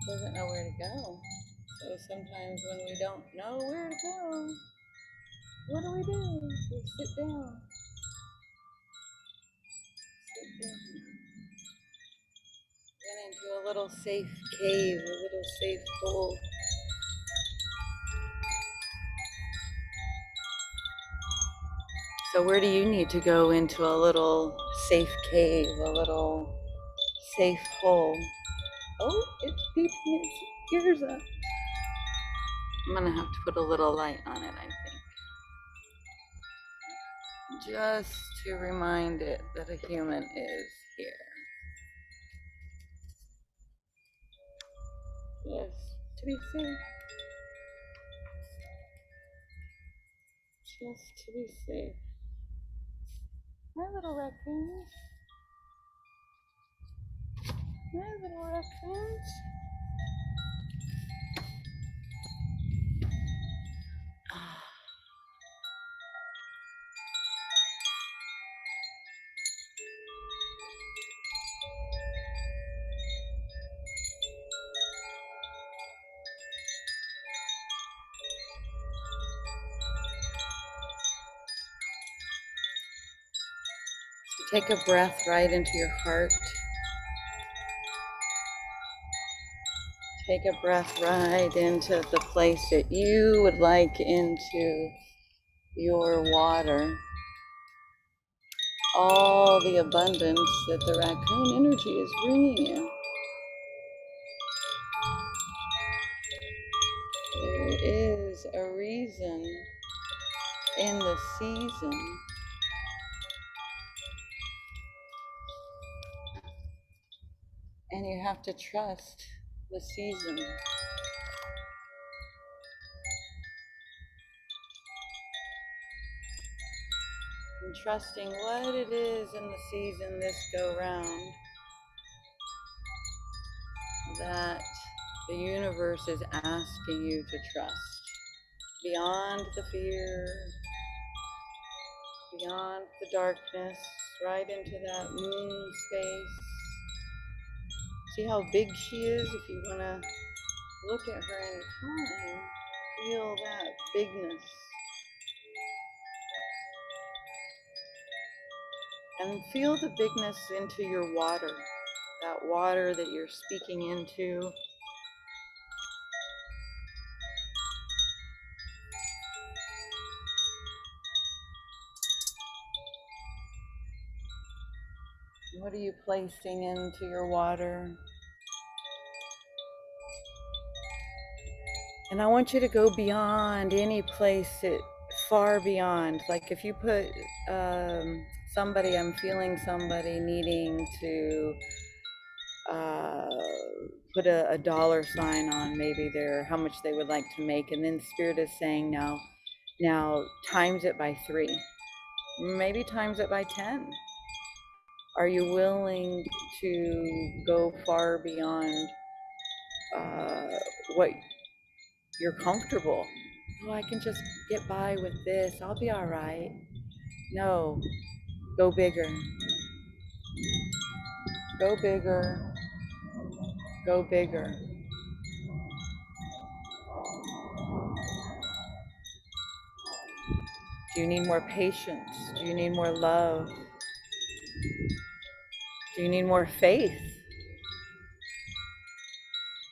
S2: Doesn't know where to go. So sometimes when we don't know where to go, what do? We sit down. a little safe cave, a little safe hole. So where do you need to go into a little safe cave, a little safe hole? Oh, it's beeping its ears up. I'm gonna have to put a little light on it, I think. Just to remind it that a human is here. Just to be safe. Just to be safe. My little raccoons. My little raccoons. Take a breath right into your heart. Take a breath right into the place that you would like into your water. All the abundance that the raccoon energy is bringing you. There is a reason in the season. And you have to trust the season. And trusting what it is in the season this go round that the universe is asking you to trust. Beyond the fear, beyond the darkness, right into that moon space. See how big she is? If you want to look at her in time, feel that bigness. And feel the bigness into your water, that water that you're speaking into. What are you placing into your water? And I want you to go beyond any place, far beyond. Like if you put somebody, I'm feeling somebody needing to put a dollar sign on maybe how much they would like to make. And then Spirit is saying now times it by 3, maybe times it by 10. Are you willing to go far beyond what you're comfortable? Oh, I can just get by with this. I'll be all right. No, go bigger. Go bigger. Go bigger. Do you need more patience? Do you need more love? Do you need more faith?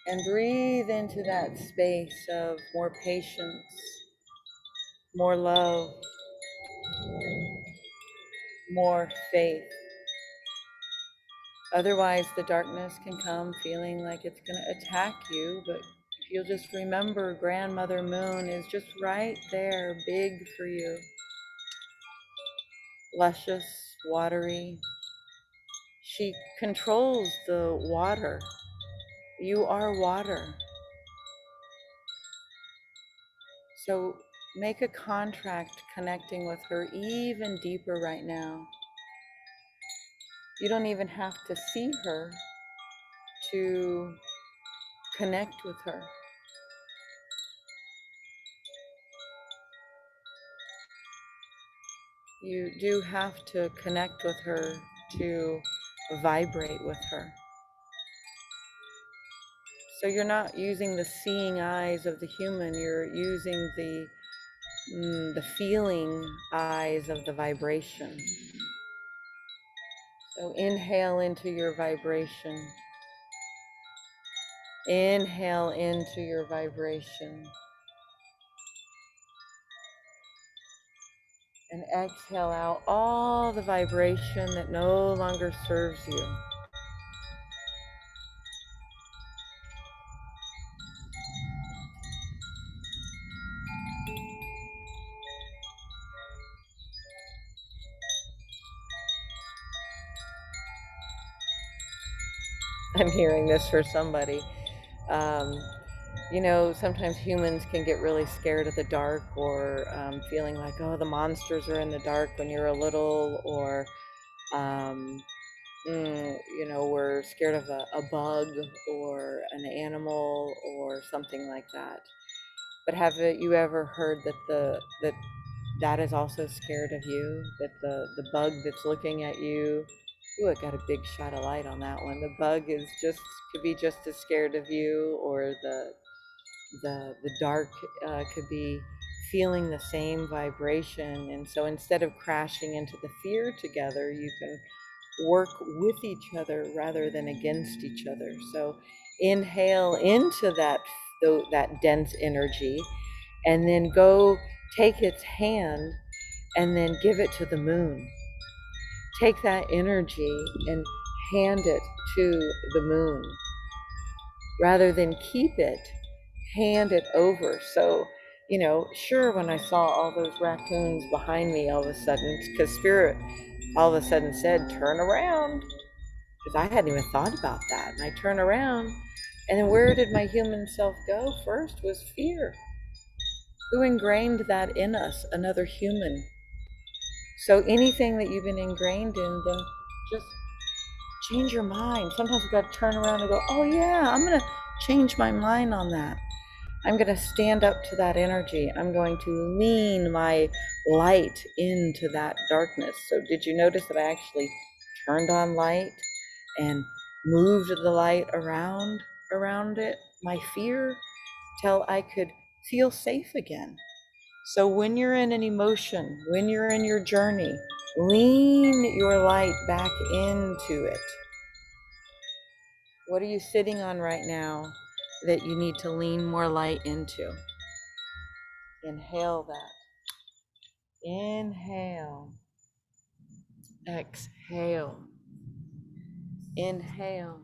S2: And breathe into that space of more patience, more love, more faith. Otherwise, the darkness can come feeling like it's going to attack you, but if you'll just remember, Grandmother Moon is just right there, big for you. Luscious, watery. She controls the water. You are water. So make a contract connecting with her even deeper right now. You don't even have to see her to connect with her. You do have to connect with her to vibrate with her. So you're not using the seeing eyes of the human, you're using the feeling eyes of the vibration. So inhale into your vibration. Inhale into your vibration. And exhale out all the vibration that no longer serves you. I'm hearing this for somebody. Um, you know, sometimes humans can get really scared of the dark, or feeling like, oh, the monsters are in the dark when you're a little, or, you know, we're scared of a bug or an animal or something like that. But have you ever heard that is also scared of you? That the bug that's looking at you, ooh, I got a big shot of light on that one. The bug is could be just as scared of you, or the dark could be feeling the same vibration. And so instead of crashing into the fear together, you can work with each other rather than against each other. So inhale into that dense energy, and then go take its hand and then give it to the moon. Take that energy and hand it to the moon. Rather than keep it, hand it over. So, you know, sure, when I saw all those raccoons behind me, all of a sudden, because Spirit all of a sudden said, turn around, because I hadn't even thought about that. And I turn around, and then where did my human self go? First was fear. Who ingrained that in us? Another human. So anything that you've been ingrained in, then just change your mind. Sometimes we've got to turn around and go, oh yeah, I'm going to change my mind on that. I'm going to stand up to that energy. I'm going to lean my light into that darkness. So did you notice that I actually turned on light and moved the light around it, my fear, till I could feel safe again? So when you're in an emotion, when you're in your journey, lean your light back into it. What are you sitting on right now that you need to lean more light into? Inhale that. Inhale. Exhale. Inhale.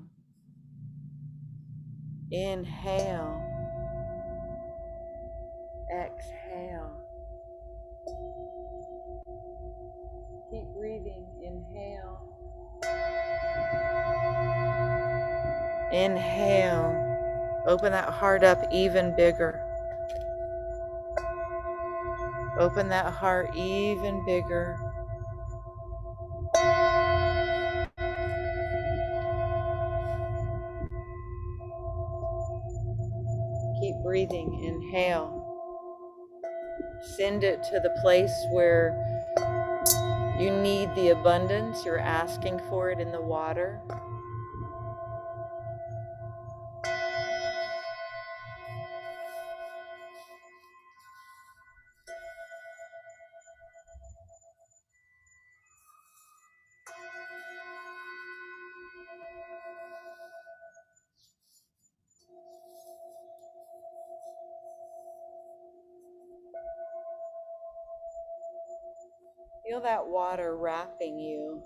S2: Inhale. Exhale. Keep breathing. Inhale. Inhale. Open that heart up even bigger. Open that heart even bigger. Keep breathing. Inhale. Send it to the place where you need the abundance. You're asking for it in the water. Feel that water wrapping you,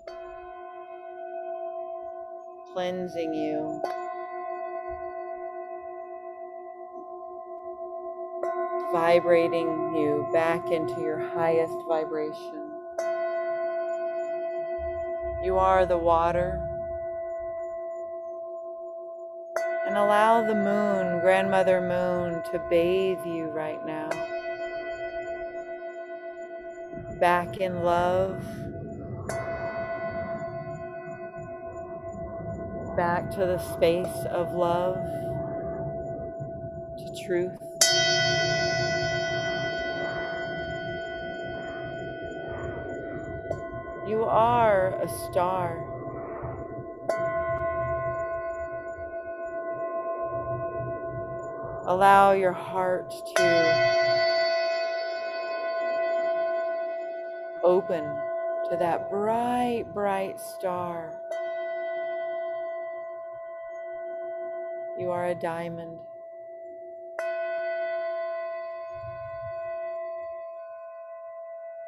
S2: cleansing you, vibrating you back into your highest vibration. You are the water. And allow the moon, Grandmother Moon, to bathe you right now. Back in love. Back to the space of love, to truth. You are a star. Allow your heart to open to that bright, bright star. You are a diamond.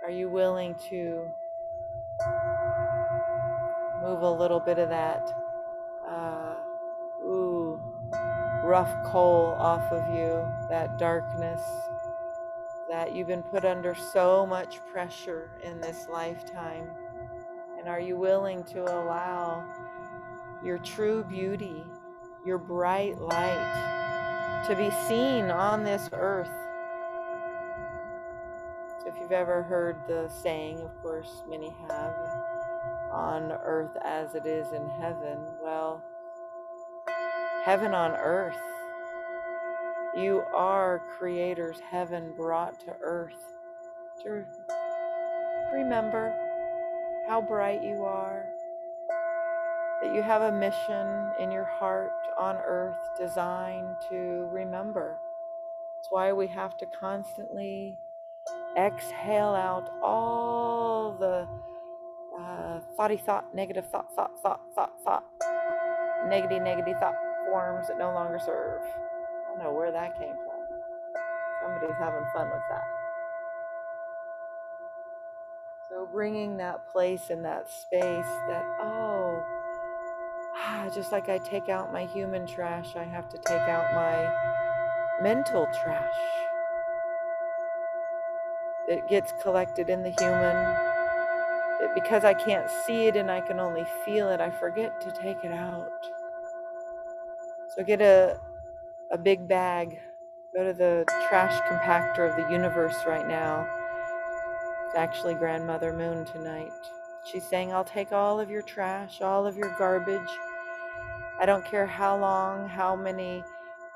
S2: Are you willing to move a little bit of that rough coal off of you, that darkness, that you've been put under so much pressure in this lifetime? And are you willing to allow your true beauty, your bright light, to be seen on this earth? So if you've ever heard the saying, of course many have, on earth as it is in heaven, well, heaven on earth. You are Creator's heaven brought to earth. To remember how bright you are, that you have a mission in your heart on earth designed to remember. That's why we have to constantly exhale out all the thoughty thought, negative thought, negative thought forms that no longer serve. I don't know where that came from. Somebody's having fun with that. So bringing that place and that space that, just like I take out my human trash, I have to take out my mental trash. It gets collected in the human. Because I can't see it and I can only feel it, I forget to take it out. So get a big bag. Go to the trash compactor of the universe right now. It's actually Grandmother Moon tonight. She's saying, I'll take all of your trash, all of your garbage. I don't care how long, how many,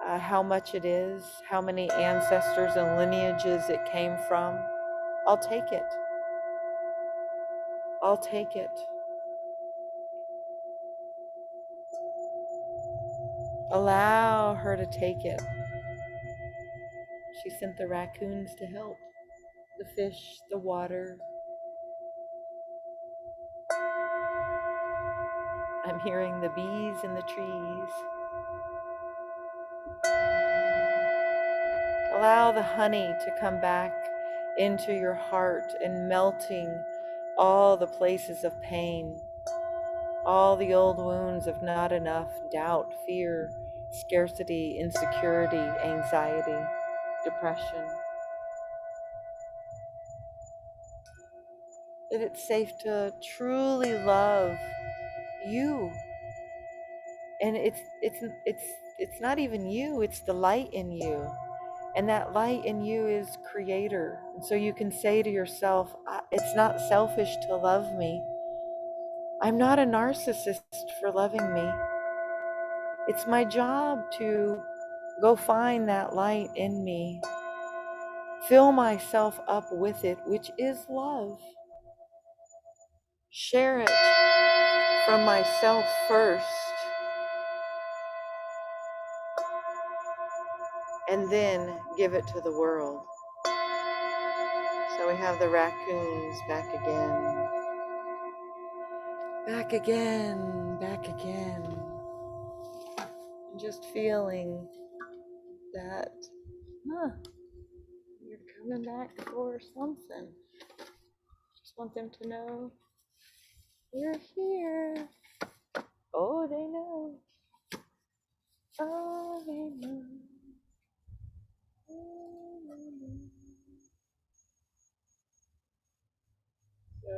S2: how much it is, how many ancestors and lineages it came from. I'll take it. I'll take it. Allow her to take it. She sent the raccoons to help. The fish, the water. I'm hearing the bees in the trees. Allow the honey to come back into your heart and melting all the places of pain, all the old wounds of not enough, doubt, fear, scarcity, insecurity, anxiety, depression. That it's safe to truly love you. And it's not even you, it's the light in you. And that light in you is Creator. And so you can say to yourself, it's not selfish to love me. I'm not a narcissist for loving me. It's my job to go find that light in me. Fill myself up with it, which is love. Share it from myself first. And then give it to the world. So we have the raccoons back again. Back again, back again. And just feeling that, you're coming back for something. Just want them to know you're here. Oh, they know. Oh, they know. Oh, they know. So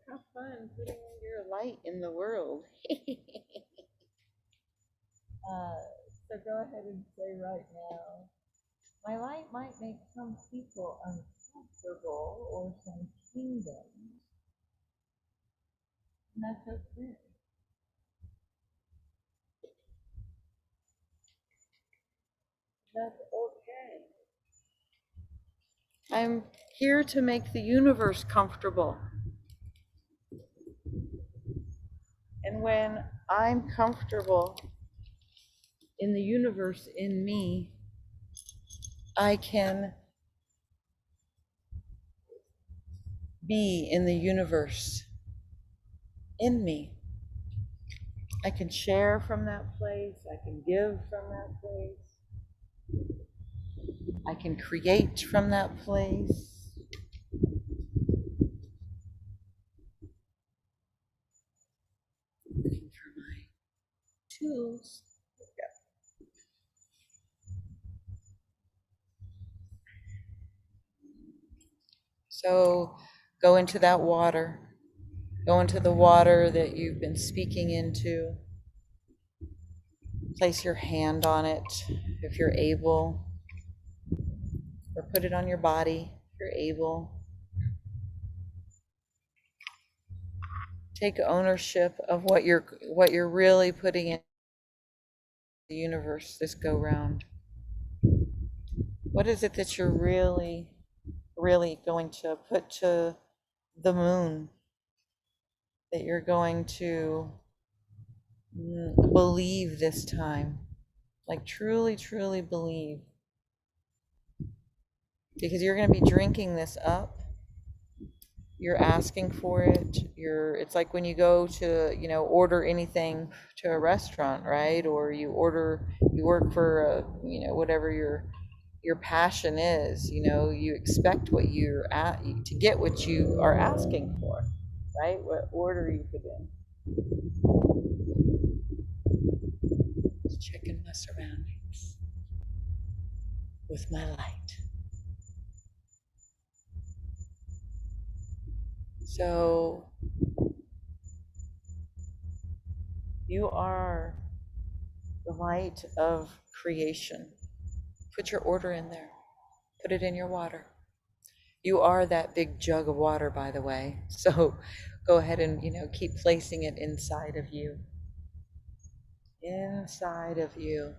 S2: have fun putting your light in the world. So go ahead and say right now, my light might make some people uncomfortable or some kingdoms, and that's okay. That's okay. I'm here to make the universe comfortable. And when I'm comfortable in the universe in me, I can be in the universe in me. I can share from that place. I can give from that place. I can create from that place. Looking for my tools. So go into that water. Go into the water that you've been speaking into. Place your hand on it if you're able, or put it on your body if you're able. Take ownership of what you're really putting in the universe this go round. What is it that you're really going to put to the moon, that you're going to believe this time? Like truly, truly believe. Because you're going to be drinking this up. You're asking for it. It's like when you go to, order anything to a restaurant, right? Or you work for, whatever your passion is, you expect what to get what you are asking for, right? What order you put in. Just checking my surroundings with my light. So you are the light of creation. Put your order in there. Put it in your water. You are that big jug of water, by the way. So go ahead and, keep placing it inside of you. Inside of you.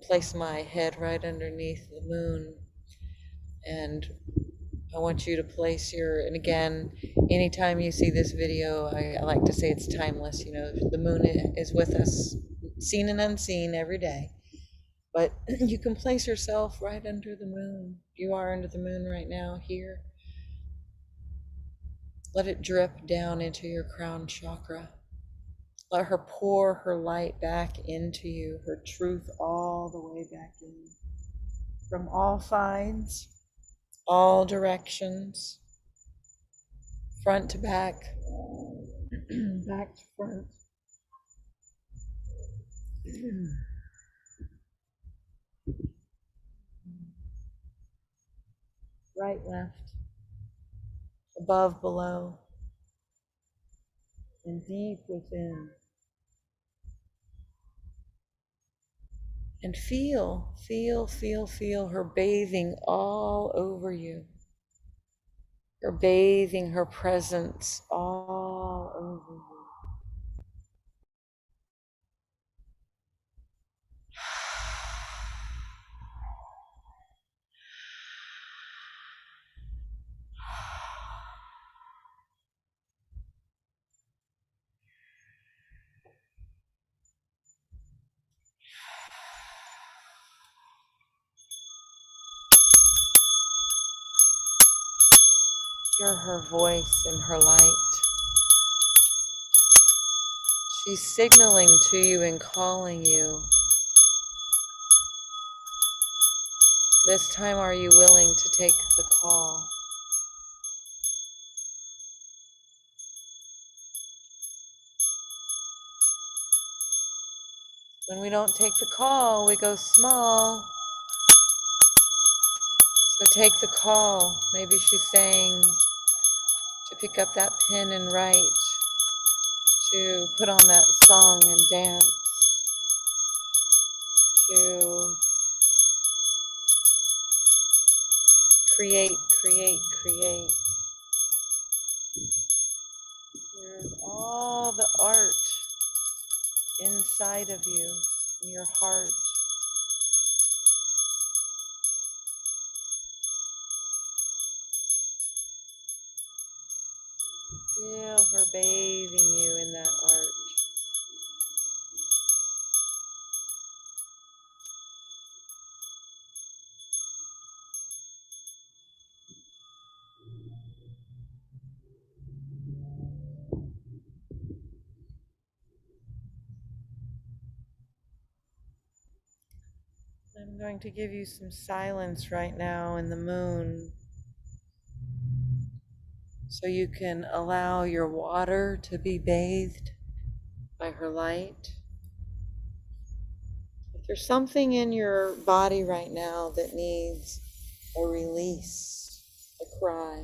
S2: Place my head right underneath the moon, and I want you to place and again, anytime you see this video, I like to say it's timeless. The moon is with us, seen and unseen every day. But you can place yourself right under the moon. You are under the moon right now, here. Let it drip down into your crown chakra. Let her pour her light back into you, her truth all the way back in. From all sides, all directions, front to back, back to front. Right, left, above, below, and deep within. And feel her bathing all over you. Her bathing, her presence all over you. Hear her voice and her light. She's signaling to you and calling you. This time, are you willing to take the call? When we don't take the call, we go small. So take the call. Maybe she's saying to pick up that pen and write, to put on that song and dance, to create. There's all the art inside of you, in your heart. Feel her bathing you in that art. I'm going to give you some silence right now in the moon so you can allow your water to be bathed by her light. If there's something in your body right now that needs a release, a cry,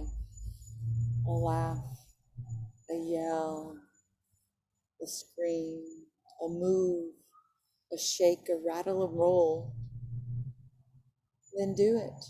S2: a laugh, a yell, a scream, a move, a shake, a rattle, a roll, then do it.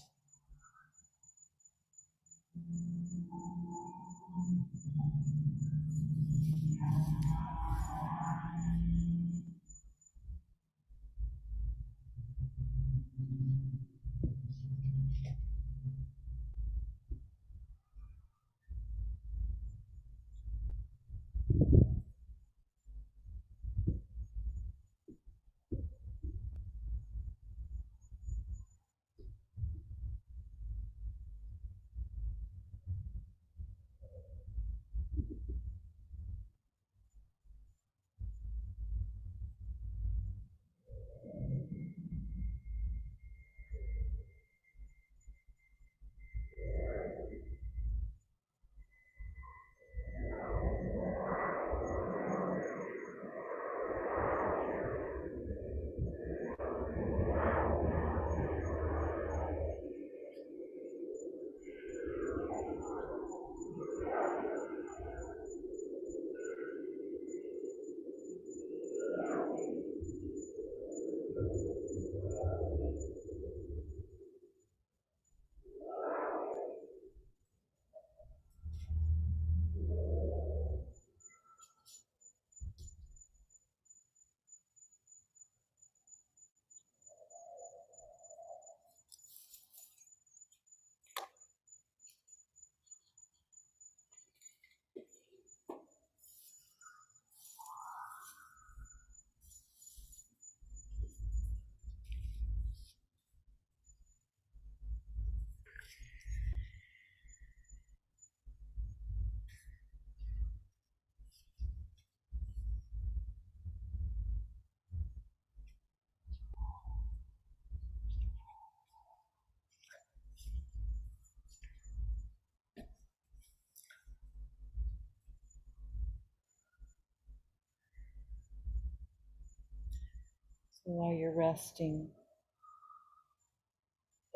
S2: So while you're resting,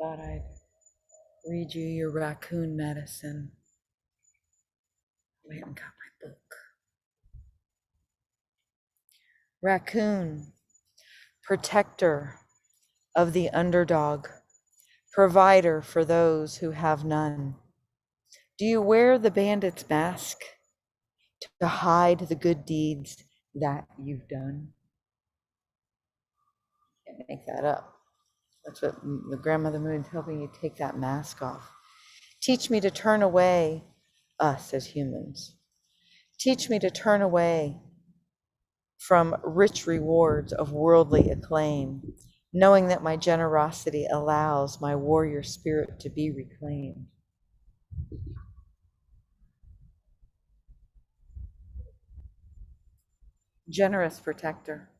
S2: thought I'd read you your raccoon medicine. I went and got my book. Raccoon, protector of the underdog, provider for those who have none. Do you wear the bandit's mask to hide the good deeds that you've done? Can't make that up. That's what the grandmother moon's helping you take that mask off. Teach me to turn away, us as humans. Teach me to turn away from rich rewards of worldly acclaim, knowing that my generosity allows my warrior spirit to be reclaimed. Generous protector.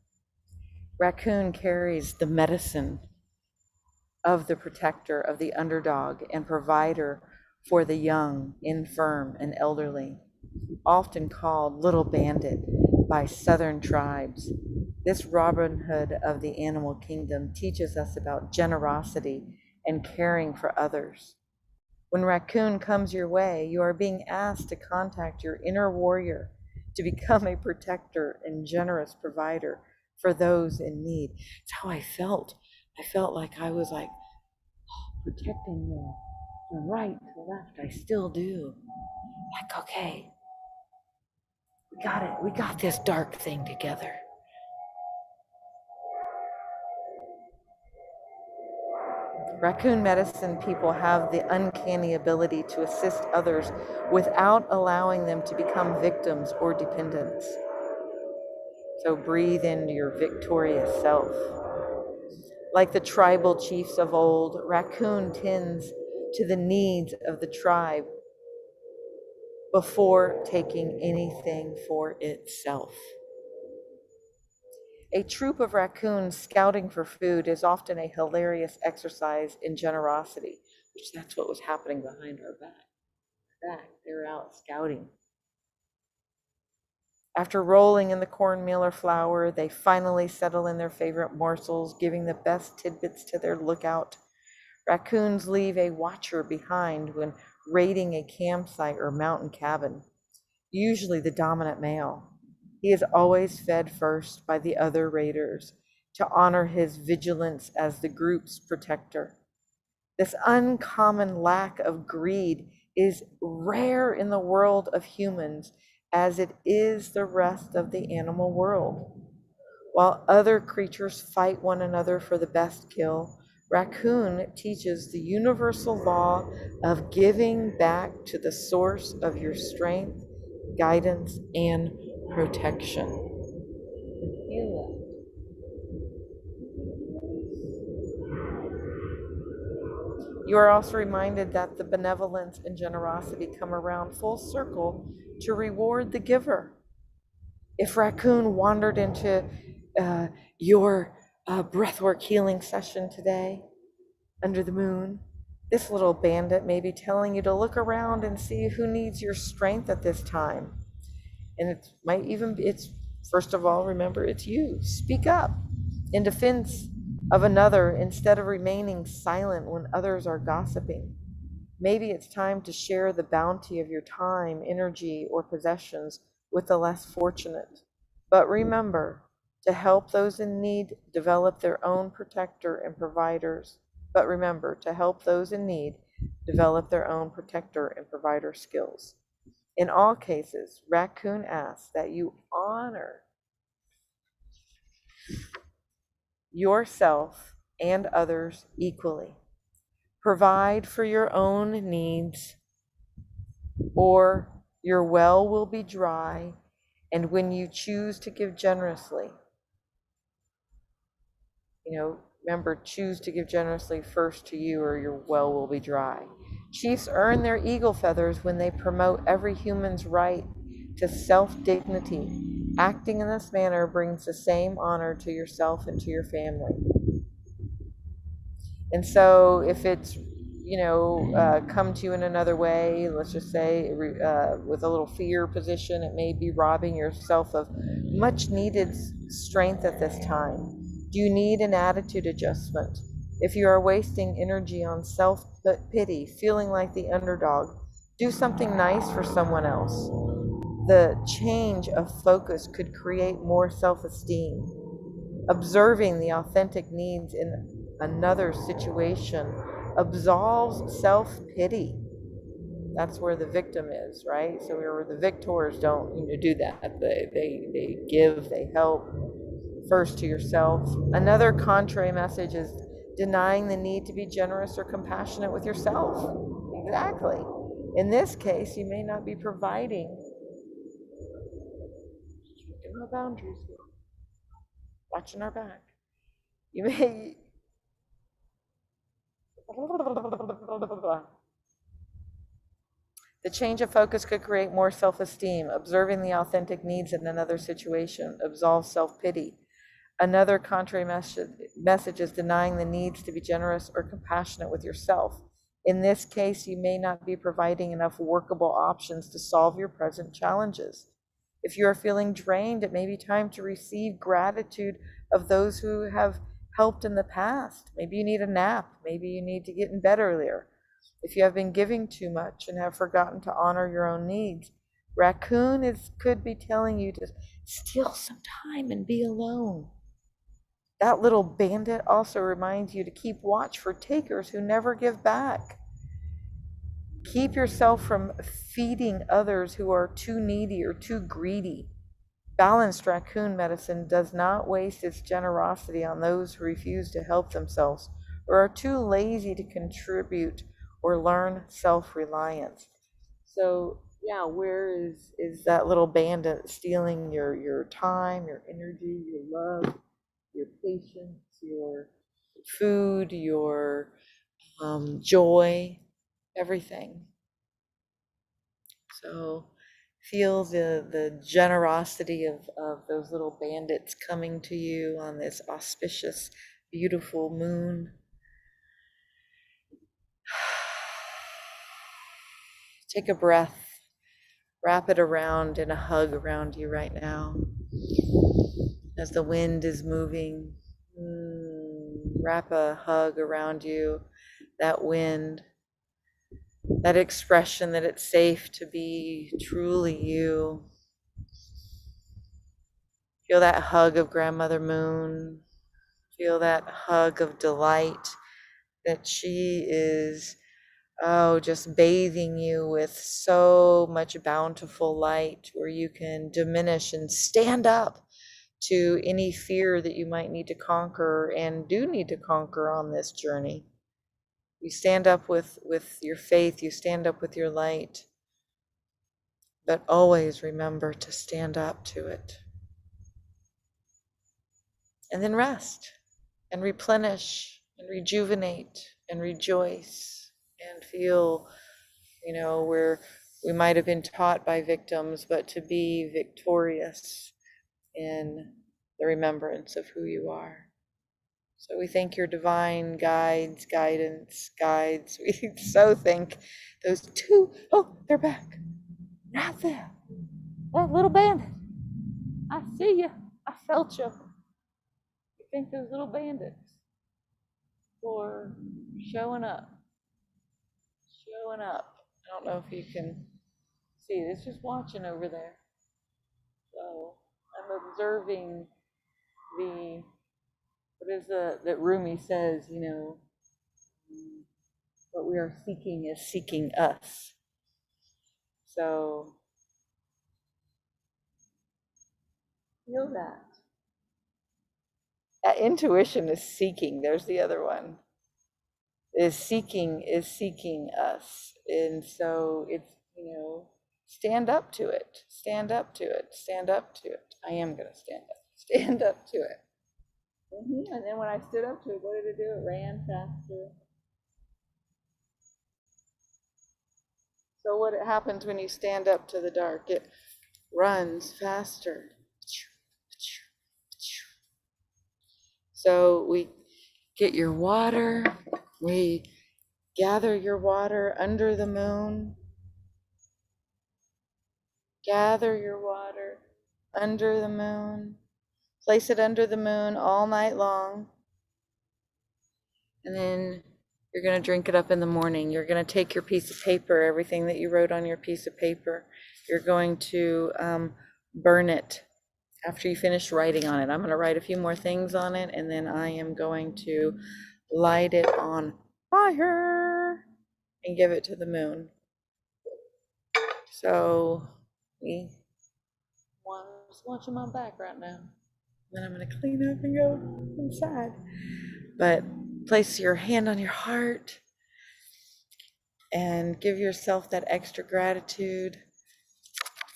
S2: Raccoon carries the medicine of the protector of the underdog and provider for the young, infirm, and elderly, often called Little Bandit by Southern tribes. This Robin Hood of the animal kingdom teaches us about generosity and caring for others. When Raccoon comes your way, you are being asked to contact your inner warrior to become a protector and generous provider for those in need. It's how I felt. I felt like I was like protecting the right, the left. I still do. Like, okay, we got it. We got this dark thing together. Raccoon medicine people have the uncanny ability to assist others without allowing them to become victims or dependents. So breathe into your victorious self. Like the tribal chiefs of old, Raccoon tends to the needs of the tribe before taking anything for itself. A troop of raccoons scouting for food is often a hilarious exercise in generosity, which that's what was happening behind our back. They were out scouting. After rolling in the cornmeal or flour, they finally settle in their favorite morsels, giving the best tidbits to their lookout. Raccoons leave a watcher behind when raiding a campsite or mountain cabin, usually the dominant male. He is always fed first by the other raiders to honor his vigilance as the group's protector. This uncommon lack of greed is rare in the world of humans, as it is the rest of the animal world. While other creatures fight one another for the best kill, raccoon teaches the universal law of giving back to the source of your strength, guidance, and protection. Feel that. You are also reminded that the benevolence and generosity come around full circle to reward the giver. If raccoon wandered into your breathwork healing session today under the moon, this little bandit may be telling you to look around and see who needs your strength at this time. And it might even be, it's first of all, remember, it's you. Speak up in defense of another instead of remaining silent when others are gossiping. Maybe it's time to share the bounty of your time, energy, or possessions with the less fortunate. But remember to help those in need develop their own protector and providers. But remember to help those in need develop their own protector and provider skills. In all cases, Raccoon asks that you honor yourself and others equally. Provide for your own needs, or your well will be dry, and when you choose to give generously, remember, choose to give generously first to you, or your well will be dry. Chiefs earn their eagle feathers when they promote every human's right to self-dignity. Acting in this manner brings the same honor to yourself and to your family. And so if it's, come to you in another way, let's just say with a little fear position, it may be robbing yourself of much needed strength at this time. Do you need an attitude adjustment? If you are wasting energy on self-pity, feeling like the underdog, do something nice for someone else. The change of focus could create more self-esteem. Observing the authentic needs in another situation absolves self-pity. That's where the victim is, right? So where the victors don't do that. They give, they help first to yourself. Another contrary message is denying the need to be generous or compassionate with yourself. Exactly. In this case, you may not be providing. No boundaries here. Watching our back. You may. The change of focus could create more self-esteem. Observing the authentic needs in another situation absolves self-pity. Another contrary message is denying the needs to be generous or compassionate with yourself. In this case, you may not be providing enough workable options to solve your present challenges. If you are feeling drained, it may be time to receive gratitude of those who have helped in the past. Maybe you need a nap. Maybe you need to get in bed earlier. If you have been giving too much and have forgotten to honor your own needs, Raccoon could be telling you to steal some time and be alone. That little bandit also reminds you to keep watch for takers who never give back. Keep yourself from feeding others who are too needy or too greedy. Balanced raccoon medicine does not waste its generosity on those who refuse to help themselves or are too lazy to contribute or learn self-reliance. So yeah, where is that little bandit stealing your time, your energy, your love, your patience, your food, your joy, everything? So Feel the generosity of those little bandits coming to you on this auspicious, beautiful moon. Take a breath, wrap it around in a hug around you right now. As the wind is moving, wrap a hug around you, that wind, that expression that it's safe to be truly you. Feel that hug of Grandmother Moon. Feel that hug of delight that she is, just bathing you with so much bountiful light where you can diminish and stand up to any fear that you might need to conquer and do need to conquer on this journey. You stand up with your faith, you stand up with your light, but always remember to stand up to it. And then rest and replenish and rejuvenate and rejoice and feel, where we might have been taught by victims, but to be victorious in the remembrance of who you are. So we thank your divine guides, guidance, guides. We so thank those two. Oh, they're back. Right there. That little bandit. I see you. I felt you. We thank those little bandits for showing up. Showing up. I don't know if you can see. It's just watching over there. So I'm observing that Rumi says, what we are seeking is seeking us. So feel that. That intuition is seeking. There's the other one. Is seeking us. And so it's, stand up to it. Stand up to it. Stand up to it. I am going to stand up. Stand up to it. And then when I stood up to it, what did it do? It ran faster. So what happens when you stand up to the dark? It runs faster. So we get your water. We gather your water under the moon. Gather your water under the moon. Place it under the moon all night long. And then you're going to drink it up in the morning. You're going to take your piece of paper, everything that you wrote on your piece of paper. You're going to burn it after you finish writing on it. I'm going to write a few more things on it, and then I am going to light it on fire and give it to the moon. So just watching my back right now. Then I'm going to clean up and go inside. But place your hand on your heart and give yourself that extra gratitude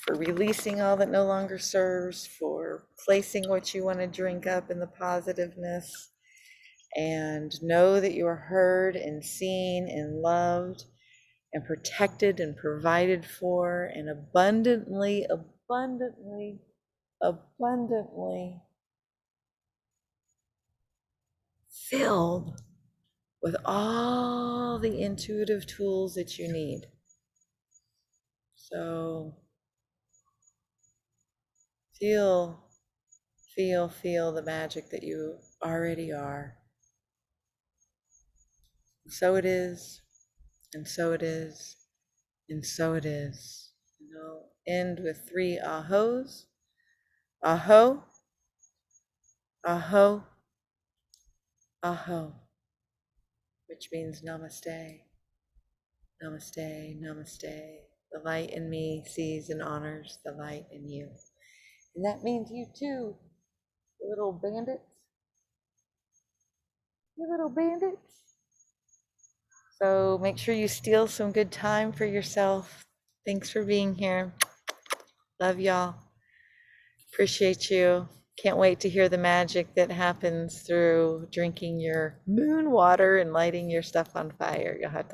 S2: for releasing all that no longer serves, for placing what you want to drink up in the positiveness, and know that you are heard and seen and loved and protected and provided for and abundantly filled with all the intuitive tools that you need. So feel the magic that you already are. So it is, and so it is, and so it is. And I'll end with 3 ahos. Aho, aho, aho, which means namaste, namaste, namaste. The light in me sees and honors the light in you. And that means you too, little bandits. You little bandits. So make sure you steal some good time for yourself. Thanks for being here. Love y'all. Appreciate you. Can't wait to hear the magic that happens through drinking your moon water and lighting your stuff on fire. You'll have to